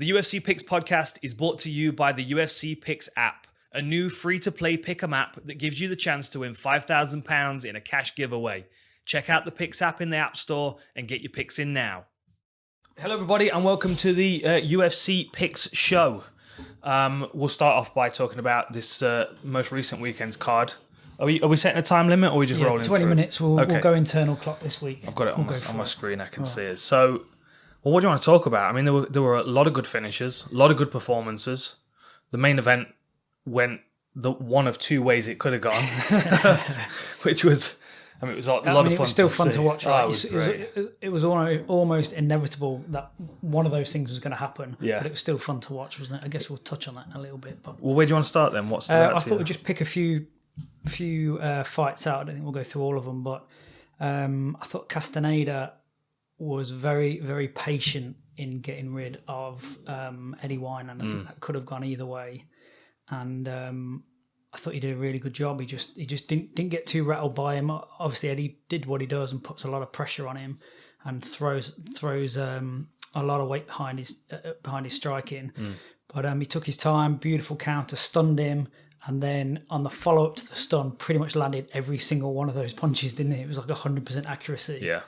The UFC Picks podcast is brought to you by the UFC Picks app, a new free-to-play pick'em app that gives you the chance to win £5,000 in a cash giveaway. Check out the Picks app in the App Store and get your picks in now. Hello, everybody, and welcome to the UFC Picks Show. We'll start off by talking about this most recent weekend's card. Are we setting a time limit, or are we just rolling 20 through? Minutes. We'll go internal clock this week. I've got it on my screen. I can see it. So, well, what do you want to talk about? I mean, there were a lot of good finishes, a lot of good performances. The main event went the one of two ways it could have gone, which was, I mean, it was a lot of fun. It was still fun see. to watch. Right? It was almost inevitable that one of those things was going to happen. Yeah. But it was still fun to watch, wasn't it? I guess we'll touch on that in a little bit. But well, where do you want to start then? What's I thought we'd just pick a few fights out. I don't think we'll go through all of them, but I thought Castaneda was very, very patient in getting rid of Eddie Wine, and I think that could have gone either way. And I thought he did a really good job. He just didn't get too rattled by him. Obviously, Eddie did what he does and puts a lot of pressure on him and throws a lot of weight behind his striking. But he took his time, beautiful counter, stunned him. And then on the follow-up to the stun, pretty much landed every single one of those punches, didn't he? It was like 100% accuracy. Yeah.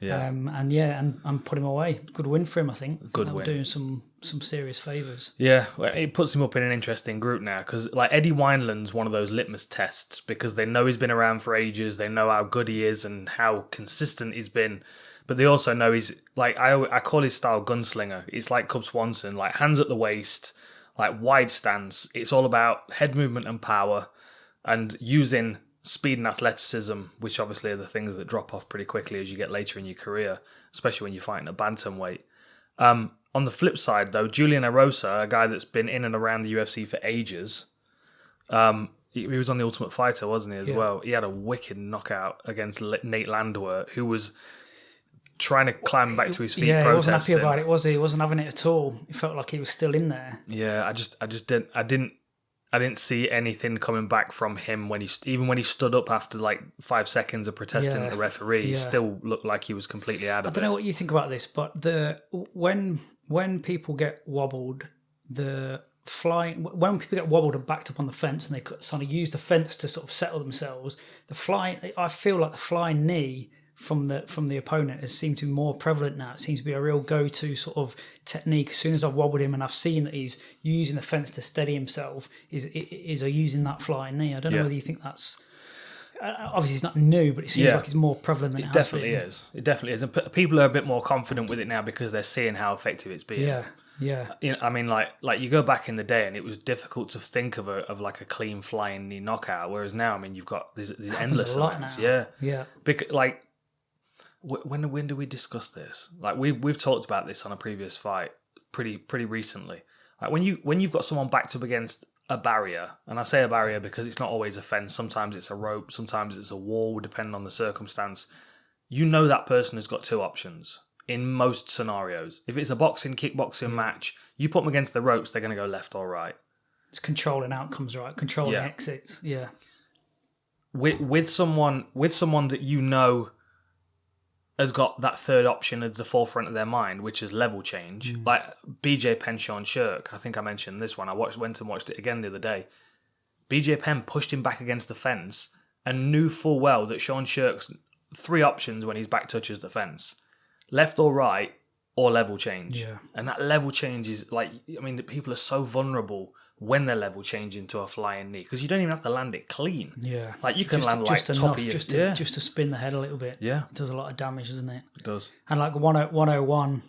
And put him away. Good win for him, I think. Good win. Doing some serious favours. Yeah, well, it puts him up in an interesting group now because, like, Eddie Wineland's one of those litmus tests because they know he's been around for ages. They know how good he is and how consistent he's been. But they also know he's, like, I call his style gunslinger. It's like Cub Swanson, like hands at the waist, like wide stance. It's all about head movement and power and using speed and athleticism, which obviously are the things that drop off pretty quickly as you get later in your career, especially when you're fighting at bantamweight. On the flip side, though, Julian Erosa, a guy that's been in and around the UFC for ages, he was on The Ultimate Fighter, wasn't he, as well? He had a wicked knockout against Nate Landwehr, who was trying to climb back to his feet, protesting. He wasn't happy about it, was he? He wasn't having it at all. He felt like he was still in there. Yeah, I didn't see anything coming back from him when he stood up after like 5 seconds of protesting at the referee. He still looked like he was completely out of it. I don't know what you think about this, but when people get wobbled, when people get wobbled and backed up on the fence, and they sort of use the fence to sort of settle themselves, I feel like the flying knee from the opponent has seemed to be more prevalent now. It seems to be a real go-to sort of technique. As soon as I've wobbled him and I've seen that he's using the fence to steady himself, is using that flying knee. I don't know whether you think that's... Obviously, it's not new, but it seems like it's more prevalent than it has been. It definitely is. And people are a bit more confident with it now because they're seeing how effective it's been. Yeah. You know, I mean, like you go back in the day and it was difficult to think of a clean flying knee knockout, whereas now, I mean, you've got these endless amounts. Yeah. Because, like, when do we discuss this? Like we've talked about this on a previous fight pretty recently. Like when you've got someone backed up against a barrier, and I say a barrier because it's not always a fence. Sometimes it's a rope, sometimes it's a wall, depending on the circumstance. You know that person has got two options in most scenarios. If it's a kickboxing match, you put them against the ropes, they're going to go left or right. It's controlling outcomes, right? Controlling exits. Yeah. With someone that you know has got that third option at the forefront of their mind, which is level change. Like BJ Penn, Sean Shirk. I think I mentioned this one. I went and watched it again the other day. BJ Penn pushed him back against the fence and knew full well that Sean Shirk's three options when his back touches the fence: left or right, or level change. Yeah. And that level change is like, I mean, people are so vulnerable when they're level change into a flying knee because you don't even have to land it clean. Yeah. Like you can land like top of your... Just to spin the head a little bit. Yeah. It does a lot of damage, doesn't it? It does. And like 101,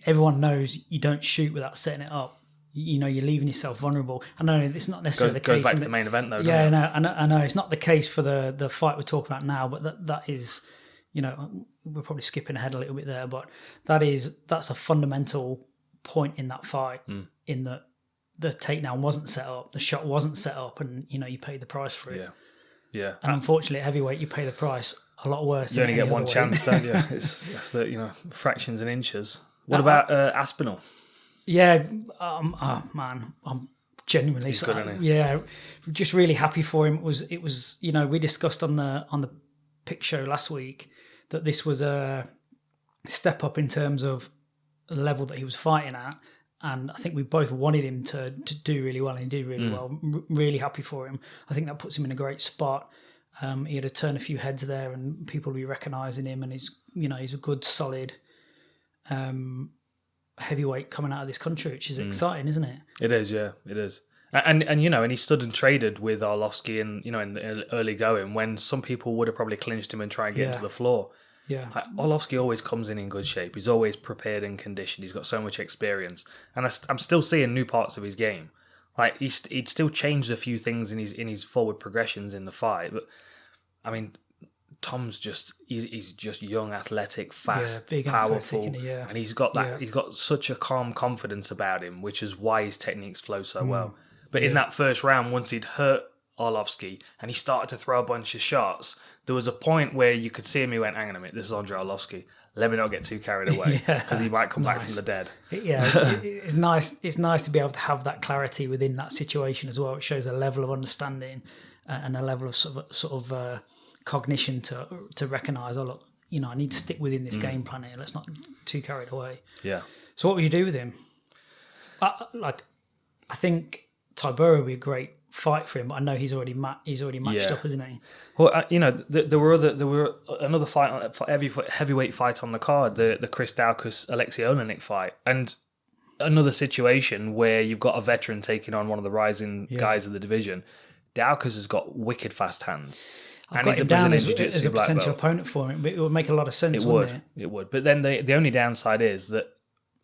everyone knows you don't shoot without setting it up. You know, you're leaving yourself vulnerable. I know it's not necessarily the case. Goes back to the main event though, doesn't it? Yeah, I know. It's not the case for the fight we're talking about now, but that is, you know, we're probably skipping ahead a little bit there, but that's a fundamental point in that fight in that the takedown wasn't set up, the shot wasn't set up, and, you know, you paid the price for it. Yeah. And unfortunately, at heavyweight, you pay the price a lot worse. You only get one chance, don't you? That's the, you know, fractions and inches. What about Aspinall? Yeah, man, I'm genuinely just really happy for him. It was you know, we discussed on the Picks Show last week that this was a step up in terms of level that he was fighting at. And I think we both wanted him to do really well, and he did really well. Really happy for him. I think that puts him in a great spot. He had to turn a few heads there, and people will be recognising him. And he's a good, solid heavyweight coming out of this country, which is exciting, isn't it? It is, yeah, it is. And he stood and traded with Arlovski in the early going when some people would have probably clinched him and tried and get him to the floor. Yeah, Arlovski always comes in good shape. He's always prepared and conditioned. He's got so much experience, and I'm still seeing new parts of his game. Like he'd still changed a few things in his forward progressions in the fight, but I mean, Tom's he's just young, athletic, fast, big, powerful, athletic, and he's got that. Yeah. He's got such a calm confidence about him, which is why his techniques flow so well. But in that first round, once he'd hurt Arlovski and he started to throw a bunch of shots, there was a point where you could see him. He went, "Hang on a minute, this is Andre Arlovski. Let me not get too carried away because he might come back from the dead." It's nice. It's nice to be able to have that clarity within that situation as well. It shows a level of understanding and a level of sort of cognition to recognise. Oh look, I need to stick within this game plan here. Let's not too carried away. Yeah. So what will you do with him? I think Tybura would be a great fight for him, but I know he's already matched up, isn't he? Well, there were another fight, heavyweight fight on the card, the Chris Daukaus Alexei Olenek fight, and another situation where you've got a veteran taking on one of the rising guys of the division. Daukaus has got wicked fast hands. I've got him down as a potential opponent for him, but it would make a lot of sense. It would. But then the only downside is that,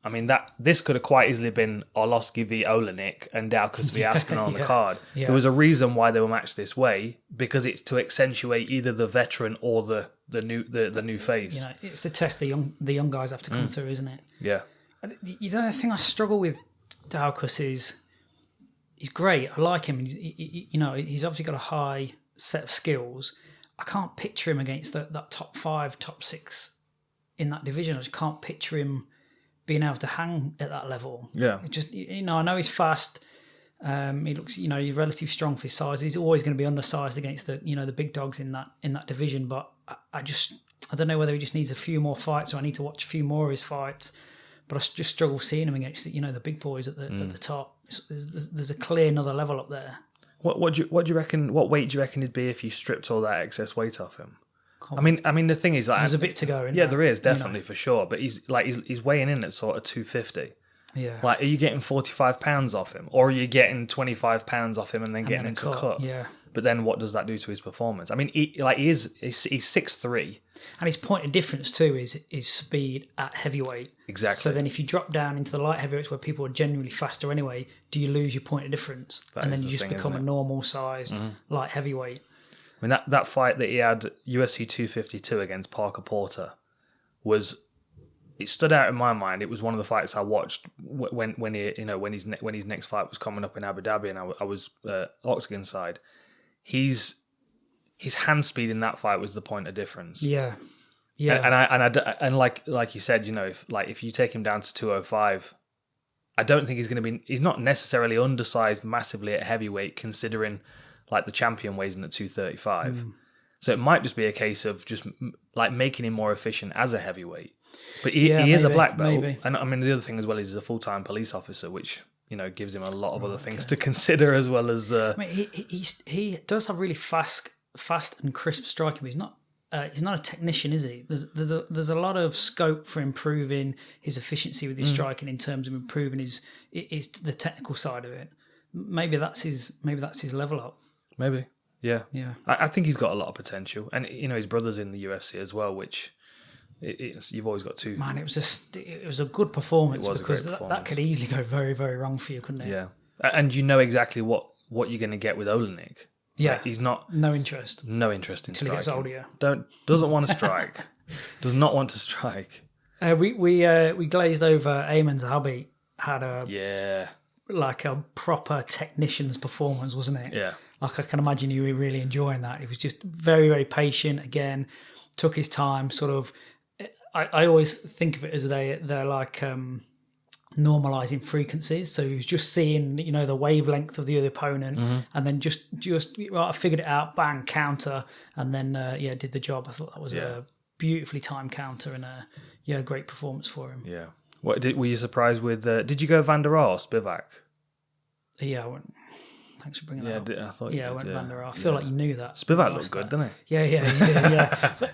I mean, this could have quite easily been Arlovski v Olenek and Daukaus v Aspinall on the card. Yeah. There was a reason why they were matched this way, because it's to accentuate either the veteran or the new face. It's the test the young guys have to come through, isn't it? Yeah. The thing I struggle with Daukaus is he's great. I like him. He's obviously got a high set of skills. I can't picture him against that top 5, top 6 in that division. I just can't picture him being able to hang at that level. Yeah. It just, I know he's fast. He looks, he's relatively strong for his size. He's always going to be undersized against the big dogs in that division. But I don't know whether he just needs a few more fights, or I need to watch a few more of his fights. But I just struggle seeing him against the big boys at the top. There's a clear another level up there. What do you reckon? What weight do you reckon it'd be if you stripped all that excess weight off him? I mean, the thing is, like, there's a bit to go. There is definitely for sure. But he's weighing in at sort of 250. Yeah. Like, are you getting 45 pounds off him, or are you getting 25 pounds off him and then getting him to cut? Yeah. But then, what does that do to his performance? I mean, he's 6'3", and his point of difference too is speed at heavyweight. Exactly. So then, if you drop down into the light heavyweights where people are genuinely faster anyway, do you lose your point of difference? And then you just become a normal sized light heavyweight. I mean, that fight that he had UFC 252 against Parker Porter it stood out in my mind. It was one of the fights I watched when his next fight was coming up in Abu Dhabi, and I was Octagon side. His hand speed in that fight was the point of difference. Yeah. And like you said, if you take him down to 205, I don't think he's not necessarily undersized massively at heavyweight, considering like the champion weighs in at 235. So it might just be a case of just like making him more efficient as a heavyweight. But he is a black belt. Maybe. And I mean, the other thing as well is he's a full-time police officer, which, gives him a lot of other things to consider, as well as... I mean, he does have really fast and crisp striking, but he's not a technician, is he? There's a lot of scope for improving his efficiency with his striking, in terms of improving the technical side of it. Maybe that's his level up. Maybe, yeah. I think he's got a lot of potential, and his brother's in the UFC as well, which you've always got to. Man, it was a good performance, because that could easily go very, very wrong for you, couldn't it? Yeah, and you know exactly what you're going to get with Olenek. Yeah, he's not no interest in striking. Till he gets older. Yeah. Doesn't want to strike. Does not want to strike. We glazed over Ayman Zahabi. Had a proper technician's performance, wasn't it? Yeah. Like, I can imagine you were really enjoying that. He was just very, very patient. Again, took his time. Sort of, I always think of it as they're like normalizing frequencies. So he was just seeing, the wavelength of the other opponent, and then just I figured it out. Bang, counter, and then did the job. I thought that was a beautifully timed counter, and a great performance for him. Yeah. Were you surprised with? Did you go Van der Aar or Spivak? Yeah, I went. Thanks for bringing that up. I thought. I went Van der Aar. I feel like you knew that. Spivak looked good, didn't he? Yeah, you did. Yeah. But,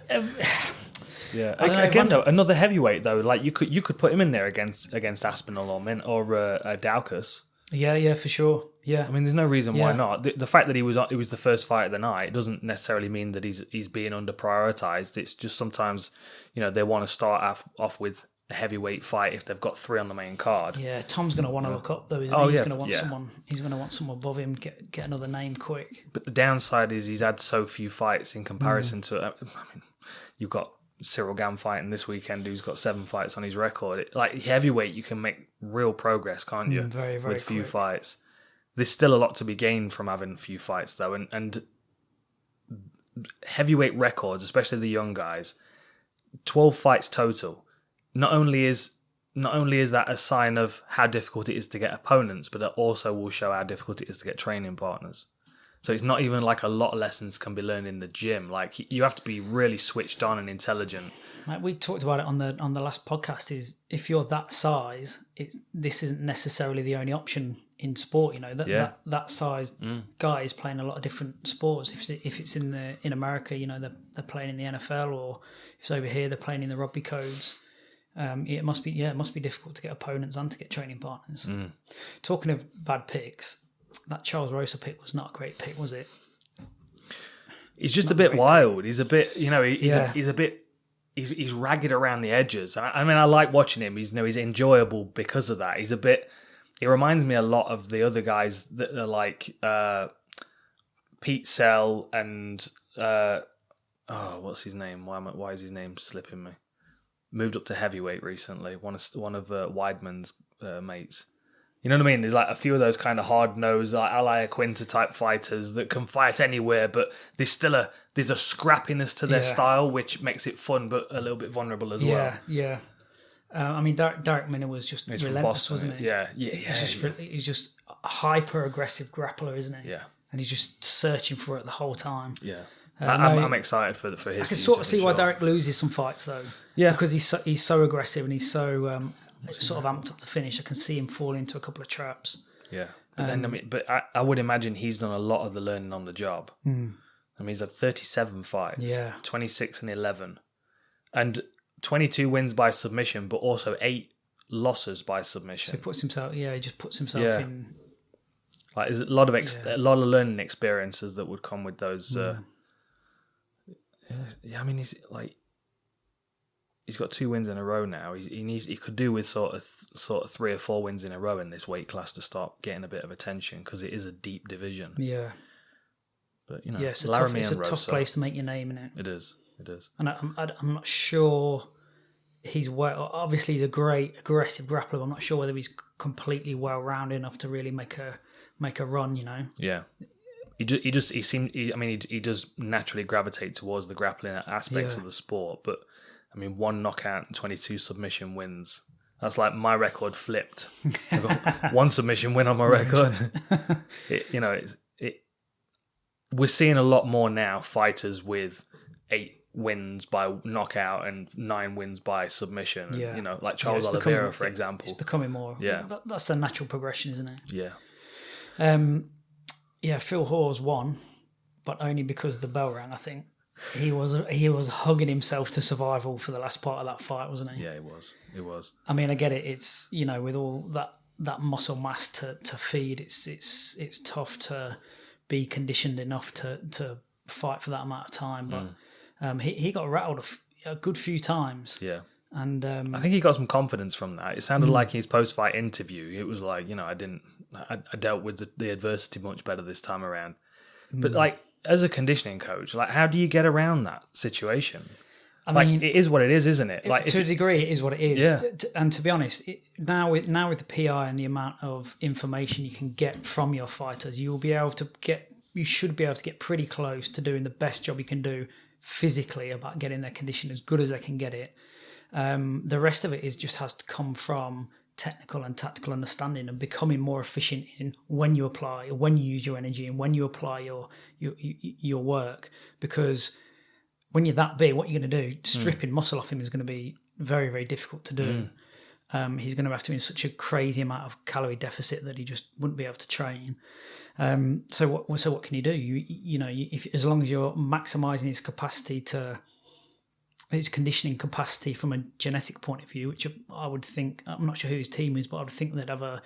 yeah. Again, though, another heavyweight though. Like you could put him in there against Aspinall or Daukaus. Yeah, for sure. Yeah. I mean, there's no reason why not. The fact that he was the first fight of the night doesn't necessarily mean that he's being under prioritized. It's just sometimes, they want to start off with a heavyweight fight if they've got 3 on the main card. Yeah, Tom's going to want to look up though. He's going to want someone. He's going to want someone above him. Get another name quick. But the downside is he's had so few fights in comparison to. I mean, you've got Cyril Gane fighting this weekend, who's got 7 fights on his record. Like heavyweight, you can make real progress, can't you? Very, very with few quick. Fights. There's still a lot to be gained from having few fights, though, and heavyweight records, especially the young guys, 12 fights total. Not only is that a sign of how difficult it is to get opponents, but it also will show how difficult it is to get training partners. So it's not even like a lot of lessons can be learned in the gym. Like you have to be really switched on and intelligent. Like we talked about it on the last podcast. Is if you're that size, this isn't necessarily the only option in sport. That size guy is playing a lot of different sports. If it's in America, they're playing in the NFL, or if it's over here, they're playing in the rugby codes. It must be difficult to get opponents and to get training partners. Talking of bad picks. That Charles Rosa pick was not a great pick, was it? He's just a bit wild. He's a bit, he's ragged around the edges. I mean, I like watching him. He's enjoyable because of that. He reminds me a lot of the other guys that are like Pete Sell and what's his name? Why is his name slipping me? Moved up to heavyweight recently. One of Weidman's mates. You know what I mean? There's like a few of those kind of hard-nosed, like Alaya Quinta type fighters that can fight anywhere, but there's a scrappiness to their style, which makes it fun, but a little bit vulnerable as well. Yeah. I mean, Derek Minner was just relentless, Boston, wasn't he? Yeah. He's just a hyper-aggressive grappler, isn't he? Yeah. And he's just searching for it the whole time. Yeah. I'm excited for his. I can sort of see why Derek loses some fights, though. Yeah. Because he's so aggressive and he's so... sort of amped up to finish. I can see him fall into a couple of traps. Yeah, but I would imagine he's done a lot of the learning on the job. I mean, he's had 37 fights, 26 and 11, and 22 wins by submission, but also 8 losses by submission. So he just puts himself in. Like, there's a lot of learning experiences that would come with those. I mean, he's got 2 wins in a row now. He could do with sort of 3 or 4 wins in a row in this weight class to start getting a bit of attention, because it is a deep division. Yeah. But it's a tough place to make your name in it. It is. And I'm not sure he's obviously he's a great aggressive grappler. But I'm not sure whether he's completely well rounded enough to really make a run. Yeah. He does naturally gravitate towards the grappling aspects of the sport, but. I mean, 1 knockout and 22 submission wins. That's like my record flipped. I've got 1 submission win on my record. We're seeing a lot more now fighters with 8 wins by knockout and 9 wins by submission. Yeah. Like Charles Oliveira, for example. It's becoming more. Yeah. That's the natural progression, isn't it? Yeah. Phil Hawes won, but only because the bell rang, I think. He was hugging himself to survival for the last part of that fight, wasn't he? Yeah, it was. I mean, I get it. It's with all that muscle mass to feed, it's tough to be conditioned enough to fight for that amount of time. But he got rattled a good few times. Yeah, and I think he got some confidence from that. It sounded like his post-fight interview. It was like, I dealt with the adversity much better this time around. But like, as a conditioning coach, like, how do you get around that situation? I mean, it is what it is, isn't it? Like, to a degree, it is what it is. Yeah. And to be honest, now with the PI and the amount of information you can get from your fighters, you should be able to get pretty close to doing the best job you can do physically about getting their condition as good as they can get it. The rest of it has to come from technical and tactical understanding and becoming more efficient in when you use your energy and when you apply your work. Because when you're that big, what you're going to do, stripping muscle off him is going to be very, very difficult to do. He's going to have to be in such a crazy amount of calorie deficit that he just wouldn't be able to train. So what can you do? If as long as you're maximising his capacity his conditioning capacity from a genetic point of view, which I would think, I'm not sure who his team is, but I would think they'd have a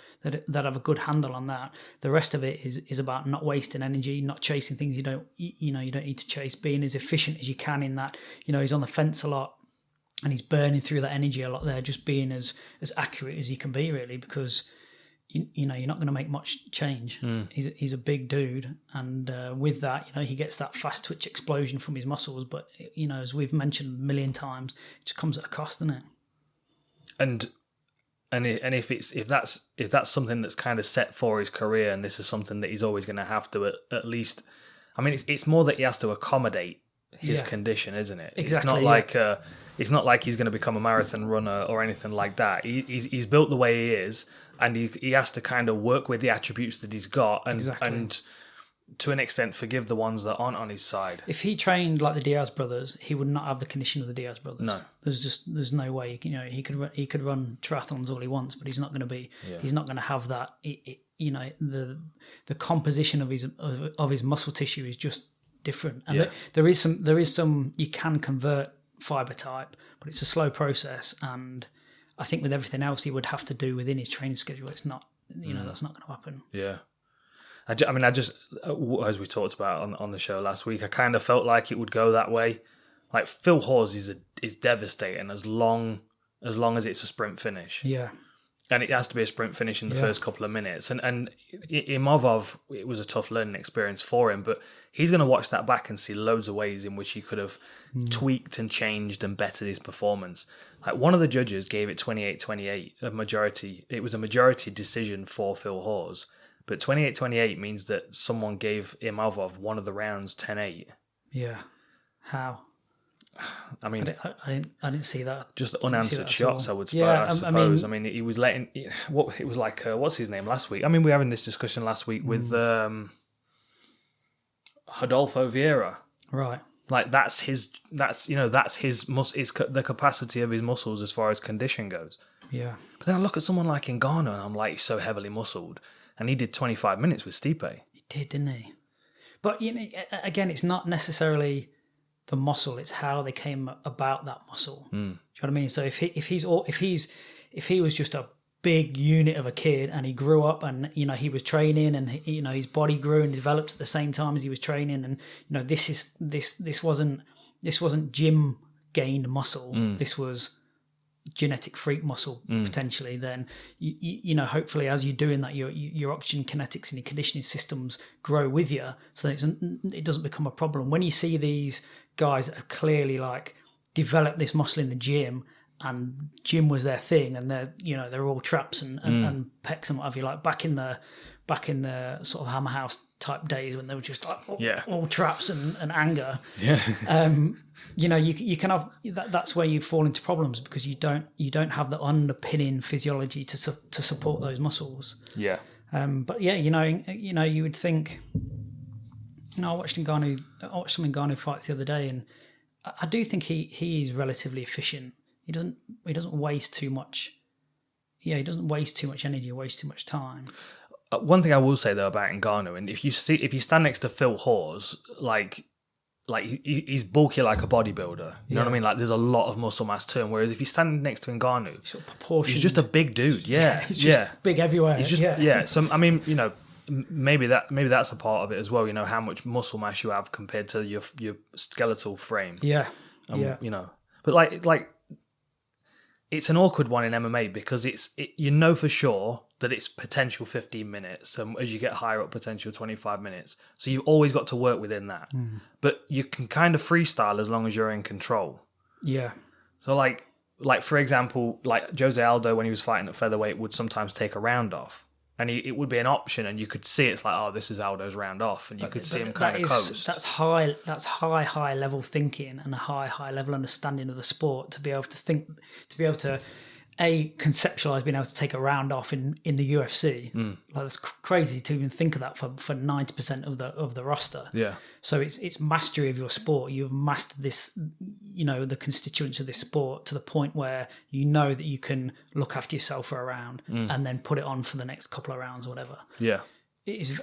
good handle on that. The rest of it is about not wasting energy, not chasing things you don't need to chase, being as efficient as you can in that. He's on the fence a lot and he's burning through that energy a lot there, just being as accurate as he can be, really, because you're not going to make much change. He's a big dude, and with that, he gets that fast twitch explosion from his muscles. But as we've mentioned a million times, it just comes at a cost, doesn't it? And if that's something that's kind of set for his career, and this is something that he's always going to have to at least, I mean, it's more that he has to accommodate his condition, isn't it? Exactly. It's not like he's going to become a marathon runner or anything like that. He's built the way he is. And he has to kind of work with the attributes that he's got and to an extent forgive the ones that aren't on his side. If he trained like the Diaz brothers, he would not have the condition of the Diaz brothers. No. There's no way. He could run triathlons all he wants, but he's not going to be. Yeah. He's not going to have that. The composition of his muscle tissue is just different. And there is some you can convert fiber type, but it's a slow process, and I think with everything else he would have to do within his training schedule, it's not, that's not going to happen. Yeah. I just, as we talked about on the show last week, I kind of felt like it would go that way. Like Phil Hawes is devastating as long as it's a sprint finish. Yeah. And it has to be a sprint finish in the first couple of minutes. And Imavov, it was a tough learning experience for him, but he's going to watch that back and see loads of ways in which he could have tweaked and changed and bettered his performance. Like one of the judges gave it 28-28, it was a majority decision for Phil Hawes, but 28-28 means that someone gave Imavov one of the rounds 10-8. Yeah. How? I mean, I didn't see that. Just unanswered shots, I suppose. I mean, he was letting it was like what's his name last week? I mean, we were having this discussion last week with Rodolfo Vieira, right? Like that's the capacity of his muscles as far as condition goes. Yeah. But then I look at someone like Gane and I'm like, he's so heavily muscled, and he did 25 minutes with Stipe. He did, didn't he? But again, it's not necessarily the muscle; it's how they came about that muscle. Do you know what I mean? So if he was just a big unit of a kid and he grew up and he was training and his body grew and developed at the same time as he was training, and this wasn't gym gained muscle. This was genetic freak muscle potentially. Then hopefully as you're doing that, your oxygen kinetics and your conditioning systems grow with you, so it doesn't become a problem. When you see these guys that have clearly like developed this muscle in the gym, and gym was their thing, and they're all traps and pecs and what have you, like back in the sort of Hammer House type days when they were just like all traps and anger. You can have that's where you fall into problems, because you don't have the underpinning physiology to support those muscles. But you would think. I watched some Gane fights the other day, and I do think he is relatively efficient. He doesn't waste too much. Yeah, he doesn't waste too much energy or waste too much time. One thing I will say though about Ngannou, and if you stand next to Phil Hawes, like he's bulky like a bodybuilder. You know what I mean? Like there's a lot of muscle mass to him. Whereas if you stand next to Ngannou, he's just a big dude. He's just big everywhere. He's just So I mean, maybe that's a part of it as well. How much muscle mass you have compared to your skeletal frame. But like. It's an awkward one in MMA because for sure that it's potential 15 minutes, and as you get higher up, potential 25 minutes. So you've always got to work within that. But you can kind of freestyle as long as you're in control. Yeah. So like for example, like Jose Aldo when he was fighting at featherweight would sometimes take a round off. And it would be an option, and you could see it's like, oh, this is Aldo's round off, and you could see him kind of coast. That's high level thinking and a high level understanding of the sport to be able to think, to be able to conceptualize being able to take a round off in the UFC. Like, it's crazy to even think of that for 90% of the roster. Yeah. So it's mastery of your sport. You've mastered this, the constituents of this sport to the point where you know that you can look after yourself for a round and then put it on for the next couple of rounds or whatever. Yeah.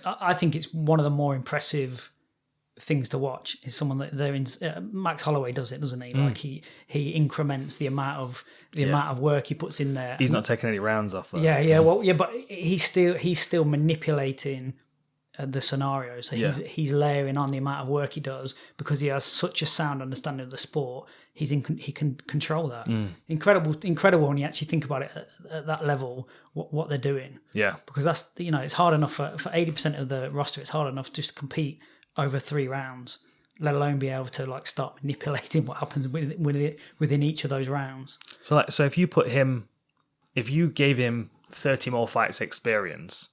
I think it's one of the more impressive things to watch is someone that they're in. Max Holloway does it, doesn't he? Like he increments the amount of work he puts in there. He's not taking any rounds off though. But he's still manipulating the scenario. So he's layering on the amount of work he does because he has such a sound understanding of the sport. He can control that. Incredible when you actually think about it at that level. What they're doing. Yeah. Because that's it's hard enough for 80% of the roster. It's hard enough just to compete over 3 rounds, let alone be able to like start manipulating what happens within each of those rounds. So if you gave him 30 more fights experience,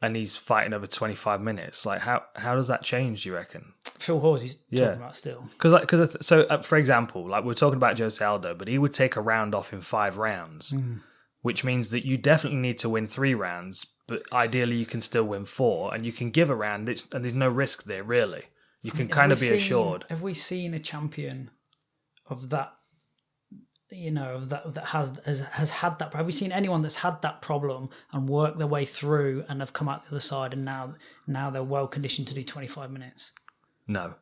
and he's fighting over 25 minutes, like how does that change? Do you reckon? Phil Hawes, talking about still. Because for example, like we're talking about Jose Aldo, but he would take a round off in 5 rounds, which means that you definitely need to win 3 rounds. But ideally, you can still win 4, and you can give a round, and there's no risk there, really. You can kind of be assured. Have we seen a champion of that, that has had that? Have we seen anyone that's had that problem and worked their way through and have come out the other side, and now they're well conditioned to do 25 minutes? No.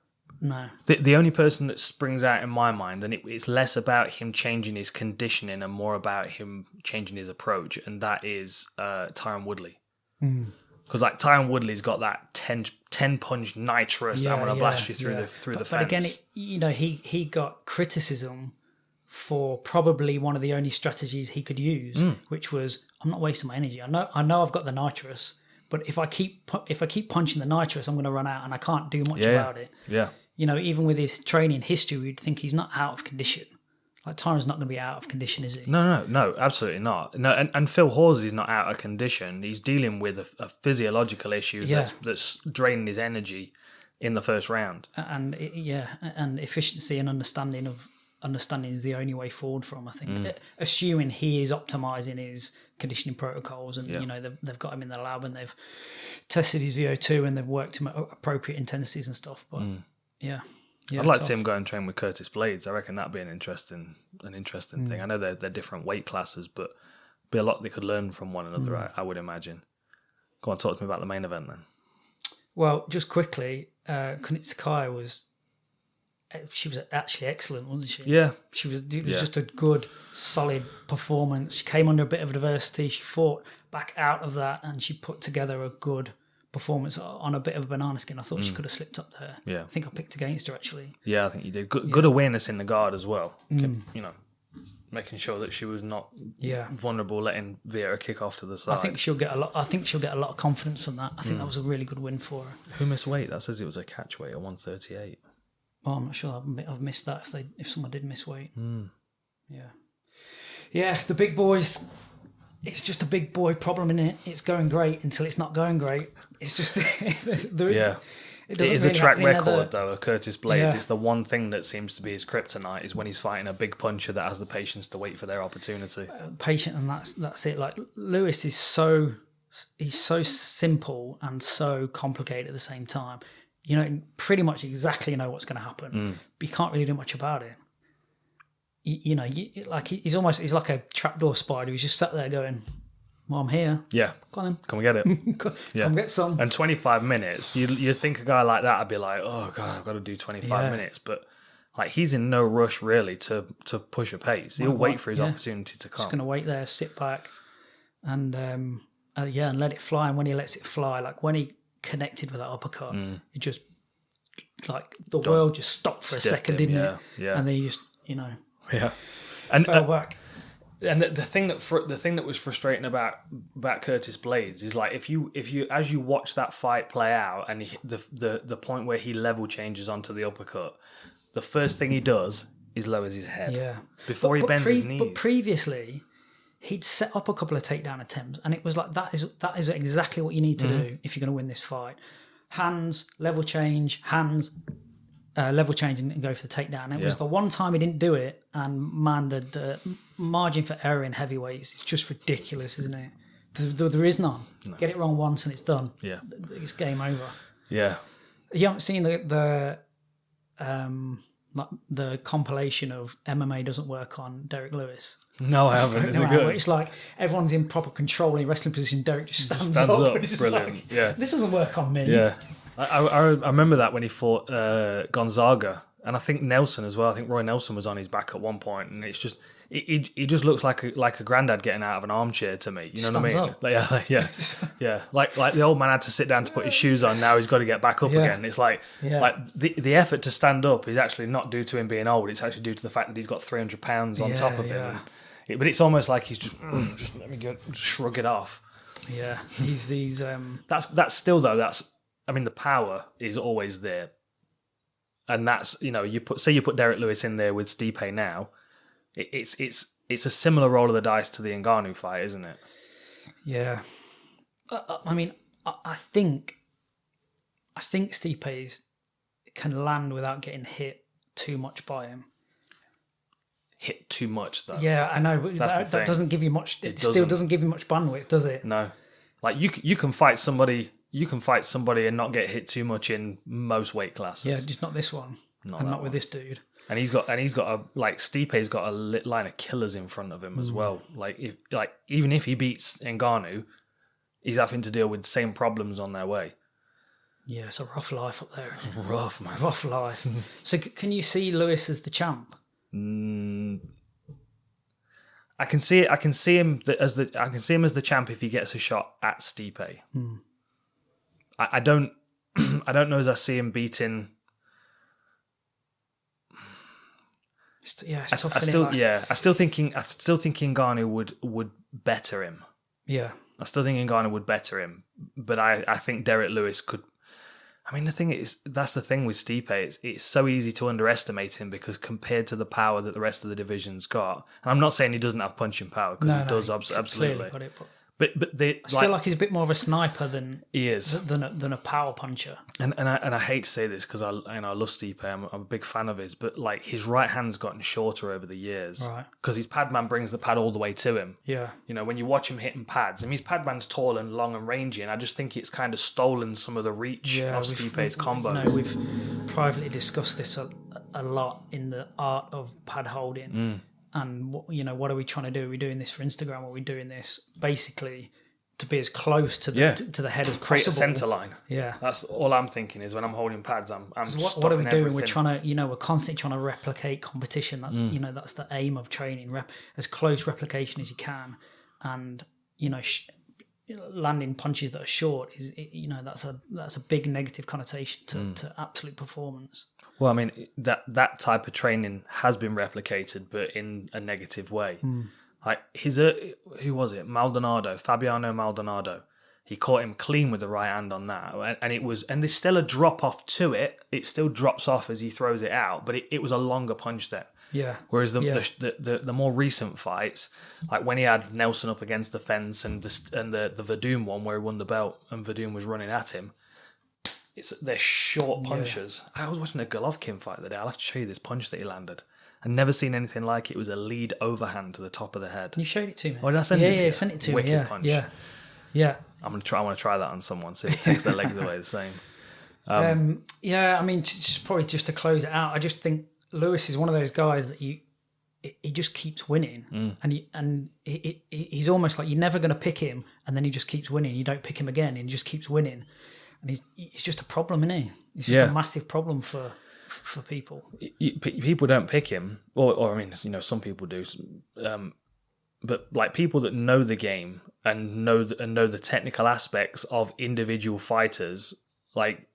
The only person that springs out in my mind, and it's less about him changing his conditioning and more about him changing his approach, and that is Tyron Woodley. Because like Tyron Woodley's got that 10 punch nitrous. I'm gonna blast you through the fence. But again, he got criticism for probably one of the only strategies he could use, which was, I'm not wasting my energy. I know I've got the nitrous, but if I keep punching the nitrous, I'm going to run out, and I can't do much about it. Yeah. Even with his training history, we'd think he's not out of condition. Like, Tyron's not going to be out of condition, is he? No, absolutely not. No, and Phil Hawes is not out of condition. He's dealing with a physiological issue that's draining his energy in the first round. And efficiency and understanding is the only way forward for him, I think. Assuming he is optimizing his conditioning protocols, and they've got him in the lab and they've tested his VO2 and they've worked him at appropriate intensities and stuff. But I'd like to see him go and train with Curtis Blaydes. I reckon that'd be an interesting thing. I know they're different weight classes, but be a lot they could learn from one another. I would imagine. Go on, talk to me about the main event then. Well, just quickly, Kunitskaya was actually excellent, wasn't she? Yeah, it was just a good, solid performance. She came under a bit of adversity. She fought back out of that, and she put together a good performance on a bit of a banana skin. I thought she could have slipped up there. Yeah, I think I picked against her actually. Yeah, I think you did. Good awareness in the guard as well. Making sure that she was not vulnerable, letting Vieira kick off to the side. I think she'll get a lot of confidence from that. I think that was a really good win for her. Who missed weight? That says it was a catch weight at 138. Oh, I'm not sure. I've missed that if someone did miss weight. Yeah. The big boys. It's just a big boy problem, isn't it? It's going great until it's not going great. It's just It is really a track record though of Curtis Blaydes. It's the one thing that seems to be his kryptonite is when he's fighting a big puncher that has the patience to wait for their opportunity. Patient, and that's it. Like, Lewis is so simple and so complicated at the same time. Pretty much exactly know what's going to happen, but you can't really do much about it. He's like a trapdoor spider. He's just sat there going, well, I'm here. Yeah. Go on then. Come and get it. Come get some. And 25 minutes, you think a guy like that, I'd be like, oh, God, I've got to do 25 minutes. But like, he's in no rush, really, to push a pace. He'll wait for his opportunity to come. Just going to wait there, sit back, and let it fly. And when he lets it fly, like when he connected with that uppercut, it just, like, the world just stopped for a second, didn't it? Yeah. And then he just, Yeah. And fell back. And the thing that was frustrating about Curtis Blaydes is like if you as you watch that fight play out and the point where he level changes onto the uppercut, the first thing he does is lowers his head before he bends his knees. But previously, he'd set up a couple of takedown attempts, and it was like that is exactly what you need to do if you're going to win this fight. Hands, level change, hands, level change and go for the takedown. It was the one time he didn't do it, and man, the margin for error in heavyweights is just ridiculous, isn't it? There is none. No. Get it wrong once and it's done. Yeah, it's game over. Yeah, you haven't seen the compilation of MMA doesn't work on Derek Lewis. No, I haven't. Is it good? It's like everyone's in proper control in wrestling position. Derek just stands up. Brilliant. Like, this doesn't work on me. Yeah, I remember that when he fought Gonzaga, and I think Nelson as well. I think Roy Nelson was on his back at one point, and it's just he just looks like a granddad getting out of an armchair to me. You know what I mean? Yeah. Like the old man had to sit down to put his shoes on. Now he's got to get back up again. It's like the effort to stand up is actually not due to him being old. It's actually due to the fact that he's got 300 pounds on top of him. But it's almost like he's just let me go, shrug it off. Yeah, he's that's still though. I mean, the power is always there, and that's you put Derek Lewis in there with Stipe now. It's a similar roll of the dice to the Ngannou fight, isn't it? Yeah, I mean, I think Stipe can land without getting hit too much by him. Hit too much though. Yeah, I know, but that doesn't give you much. It still doesn't give you much bandwidth, does it? No, like you can fight somebody. You can fight somebody and not get hit too much in most weight classes. Yeah, just not this one. Not with this dude. And he's got Stipe's got a line of killers in front of him as well. Even if he beats Ngannou, he's having to deal with the same problems on their way. Yeah, it's a rough life up there. Rough, man. Rough life. So can you see Lewis as the champ? I can see it. I can see him as the champ if he gets a shot at Stipe. I don't know as I see him beating. I still think Ngannou would better him. Yeah, I still think Gane would better him, but I think Derek Lewis could. I mean, the thing is, that's the thing with Stipe. It's so easy to underestimate him because compared to the power that the rest of the division's got, and I'm not saying he doesn't have punching power because he does absolutely. Got it, but I feel like he's a bit more of a sniper than he is than a power puncher. And I hate to say this because I love Stipe. I'm a big fan of his, but like his right hand's gotten shorter over the years, right? Because his pad man brings the pad all the way to him. Yeah, when you watch him hitting pads, I mean, his pad man's tall and long and rangy, and I just think it's kind of stolen some of the reach of Stipe's combos. We've privately discussed this a lot in the art of pad holding. And what are we trying to do? Are we doing this for Instagram? Or are we doing this basically to be as close to the head as create possible? A centre line. Yeah, that's all I'm thinking is when I'm holding pads, I'm what are we doing? Everything. We're trying to, we're constantly trying to replicate competition. That's that's the aim of training. As close replication as you can, and landing punches that are short is that's a big negative connotation to absolute performance. Well, I mean, that type of training has been replicated, but in a negative way. Like who was it? Fabiano Maldonado. He caught him clean with the right hand on that, and there's still a drop off to it. It still drops off as he throws it out, but it was a longer punch there. Yeah. Whereas the more recent fights, like when he had Nelson up against the fence and the Verdum one where he won the belt and Verdum was running at him. They're short punches. Yeah. I was watching a Golovkin fight the other day. I'll have to show you this punch that he landed. I've never seen anything like it. It was a lead overhand to the top of the head. You showed it to me. Oh, did I send it to you? Yeah, send it to me. Wicked punch. Yeah. I want to try that on someone. See if it takes their legs away the same. I mean, probably just to close it out, I just think Lewis is one of those guys that he just keeps winning, and he's almost like you're never going to pick him, and then he just keeps winning. You don't pick him again, and he just keeps winning. And he's just a problem, isn't he? He's just a massive problem for people. People don't pick him, or I mean, some people do, but like people that know the game and know the technical aspects of individual fighters, like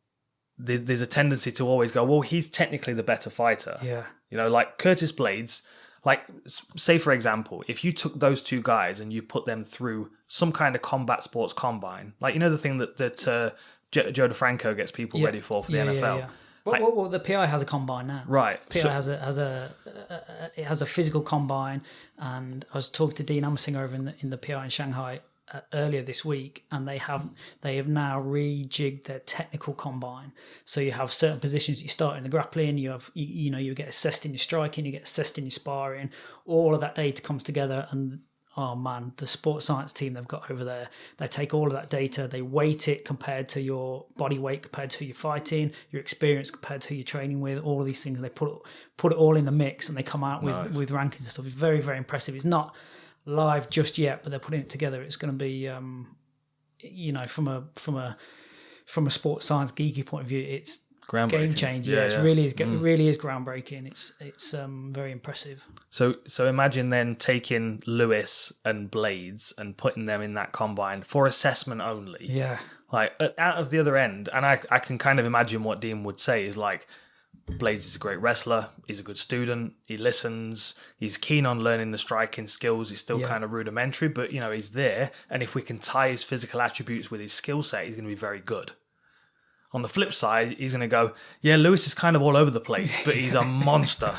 there's a tendency to always go, well, he's technically the better fighter. Yeah, like Curtis Blaydes. Like, say for example, if you took those two guys and you put them through some kind of combat sports combine, like the thing that Joe DeFranco gets people ready for the NFL. Yeah. Well, the PI has a combine now. Right. PI has a physical combine, and I was talking to Dean Amsinger over in the PI in Shanghai earlier this week, and they have now rejigged their technical combine. So you have certain positions you start in the grappling, you get assessed in your striking, you get assessed in your sparring. All of that data comes together, and oh man, the sports science team they've got over there, they take all of that data, they weight it compared to your body weight, compared to who you're fighting, your experience compared to who you're training with, all of these things, and they put it all in the mix, and they come out with rankings and stuff. It's very, very impressive. It's not live just yet, but they're putting it together. It's going to be, from a sports science geeky point of view, it's game changer. Yeah, it really is groundbreaking. It's very impressive. So imagine then taking Lewis and Blaydes and putting them in that combine for assessment only. Yeah. Like out of the other end, and I can kind of imagine what Dean would say is like, Blaydes is a great wrestler. He's a good student. He listens. He's keen on learning the striking skills. He's still kind of rudimentary, but he's there. And if we can tie his physical attributes with his skill set, he's going to be very good. On the flip side, he's going to go, yeah, Lewis is kind of all over the place, but he's a monster.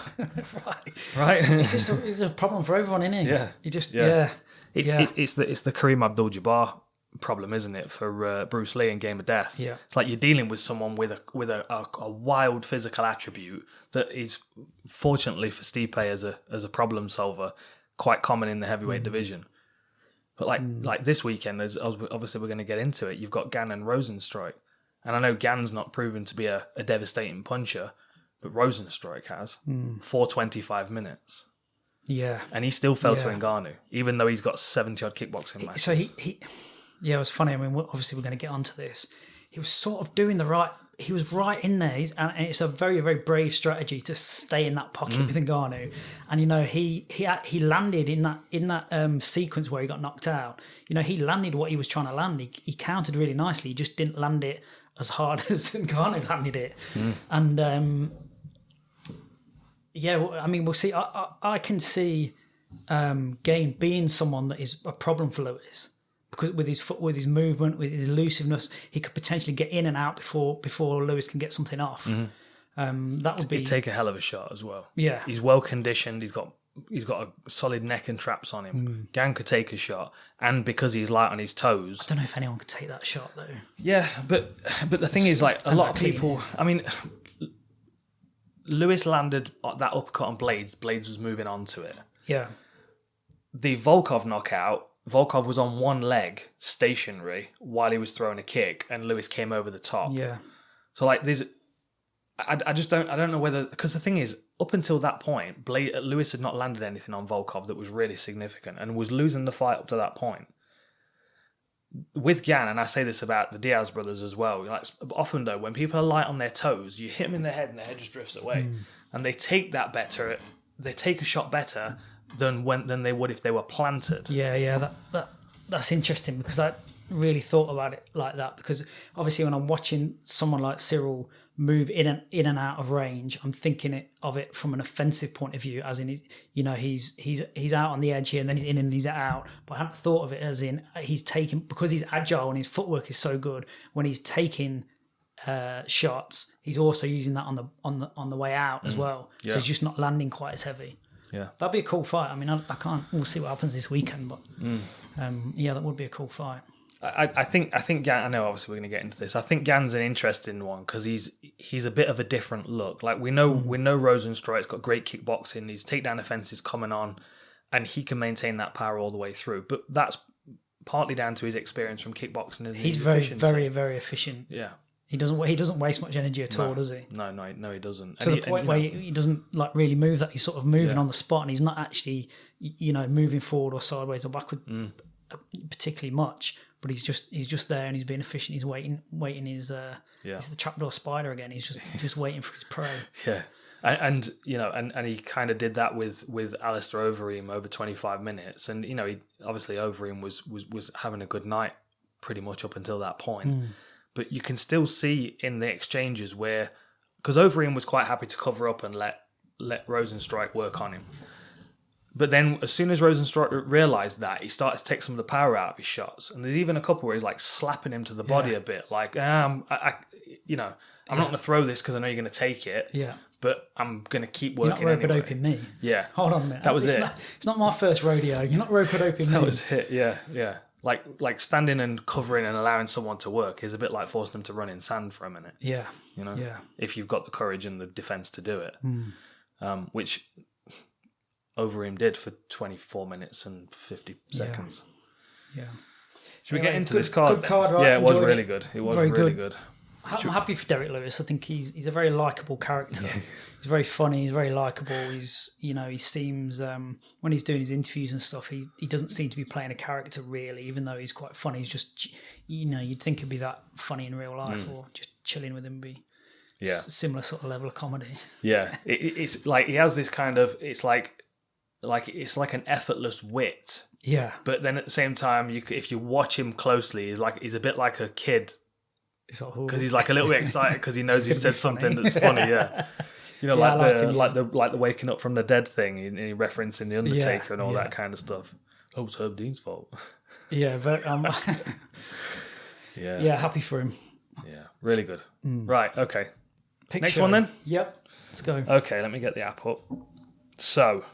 Right? It's a problem for everyone, isn't he? Yeah. It's the Kareem Abdul-Jabbar problem, isn't it, for Bruce Lee in Game of Death? Yeah. It's like you're dealing with someone with a wild physical attribute that is, fortunately for Stipe as a problem solver, quite common in the heavyweight division. But like this weekend, as obviously we're going to get into it, you've got Gane and Rozenstruik. And I know Gane's not proven to be a devastating puncher, but Rozenstruik has 425 minutes. Yeah. And he still fell to Ngannou, even though he's got 70-odd kickboxing matches. So he it was funny. I mean, obviously we're going to get onto this. He was sort of doing he was right in there, and it's a very, very brave strategy to stay in that pocket with Ngannou. And he landed in that sequence where he got knocked out. He landed what he was trying to land. He countered really nicely. He just didn't land it as hard as Ngannou landed it. And we'll see. I can see Gane being someone that is a problem for Lewis, because with his movement, with his elusiveness, he could potentially get in and out before Lewis can get something off. That would be... He'd take a hell of a shot as well. Yeah. He's well conditioned. He's got a solid neck and traps on him. Gane could take a shot, and because he's light on his toes... I don't know if anyone could take that shot, though. Yeah, but the thing is, like, a lot of people... I mean, Lewis landed that uppercut on Blaydes. Blaydes was moving on to it. Yeah. The Volkov knockout, Volkov was on one leg, stationary, while he was throwing a kick, and Lewis came over the top. Yeah. So, like, there's... I don't know whether... Because the thing is, up until that point, Lewis had not landed anything on Volkov that was really significant and was losing the fight up to that point. With Gane, and I say this about the Diaz brothers as well, like, often though, when people are light on their toes, you hit them in the head and their head just drifts away. And they take that better, they take a shot better than they would if they were planted. Yeah, that's interesting, because I really thought about it like that, because obviously when I'm watching someone like Cyril move in and out of range, I'm thinking of it from an offensive point of view, as in he's out on the edge here and then he's in and he's out. But I haven't thought of it as in he's taking, because he's agile and his footwork is so good, when he's taking shots, he's also using that on the way out as well. Yeah. So he's just not landing quite as heavy. Yeah, that'd be a cool fight. I mean, I can't. We'll see what happens this weekend, but that would be a cool fight. I think Gane, I know obviously we're going to get into this. I think Gane's an interesting one because he's a bit of a different look. Like we know Rozenstruik's got great kickboxing. His takedown offense is coming on, and he can maintain that power all the way through. But that's partly down to his experience from kickboxing and he's his very, efficiency. very, very efficient. Yeah, he doesn't waste much energy at all, does he? No, he doesn't. To the point where he doesn't like really move. That he's sort of moving on the spot, and he's not actually moving forward or sideways or backward particularly much. But he's just there and he's being efficient. He's waiting. He's the trapdoor spider again. He's just waiting for his prey. Yeah, and he kind of did that with Alistair Overeem over 25 minutes, and obviously Overeem was having a good night pretty much up until that point. But you can still see in the exchanges where, because Overeem was quite happy to cover up and let Rozenstruik work on him. But then as soon as Rozenstruik realised that, he started to take some of the power out of his shots. And there's even a couple where he's like slapping him to the body a bit. Like, I'm not going to throw this because I know you're going to take it. Yeah. But I'm going to keep working anyway. You're not anyway. rope-a-doping me. Yeah. Hold on a minute. That was it. It's not my first rodeo. You're not rope-a-doping me. That was it, yeah. like standing and covering and allowing someone to work is a bit like forcing them to run in sand for a minute. Yeah. You know, Yeah. if you've got the courage and the defense to do it, which Overeem did for 24 minutes and 50 seconds. Yeah. Should we get into this card? Good card, right? Yeah, it was Enjoyed really it. good. It was Very really good. good. I'm happy for Derek Lewis. I think he's a very likable character. Yeah. He's very funny. He's very likable. He seems when he's doing his interviews and stuff, he doesn't seem to be playing a character really, even though he's quite funny. He's just, you'd think he'd be that funny in real life, or just chilling with him be similar sort of level of comedy. Yeah, it's like he has this kind of, it's like an effortless wit. Yeah, but then at the same time, if you watch him closely, he's a bit like a kid. Because he's like a little bit excited because he knows he said something that's funny. Yeah, you know, like the waking up from the dead thing, and he referencing the Undertaker and all that kind of stuff. Oh, it's Herb Dean's fault. Yeah, very, yeah, happy for him. Yeah, really good. Right, okay. Picks Next Show. one then. Yep, let's go. Okay, let me get the app up. So.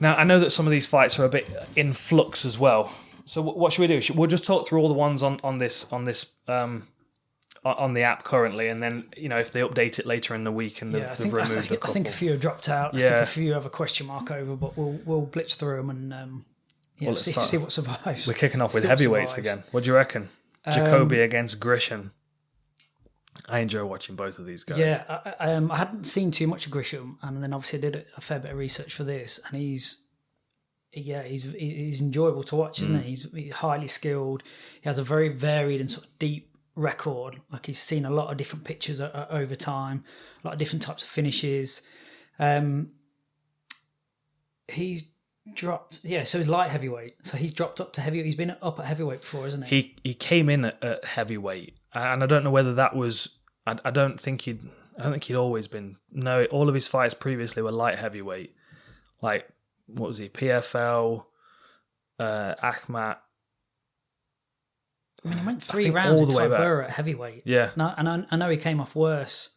Now, I know that some of these fights are a bit in flux as well. So what should we do? We'll just talk through all the ones on the app currently, and then if they update it later in the week and they've removed a couple. I think a few have dropped out. I think a few have a question mark over, but we'll blitz through them and see what survives. We're kicking off with heavyweights again. What do you reckon? Jacoby against Grishin. I enjoy watching both of these guys. Yeah, I hadn't seen too much of Grisham, and then obviously I did a fair bit of research for this, and he's enjoyable to watch, isn't he? He's highly skilled. He has a very varied and sort of deep record. Like he's seen a lot of different pitches over time, a lot of different types of finishes. He's dropped, so light heavyweight. So he's dropped up to heavyweight. He's been up at heavyweight before, hasn't he? He came in at heavyweight, and I don't know whether that was. I don't think he'd always been. No, all of his fights previously were light heavyweight. Like, what was he? PFL, Akhmat. I mean, he went 3 rounds with Tybura at heavyweight. Yeah. And I know he came off worse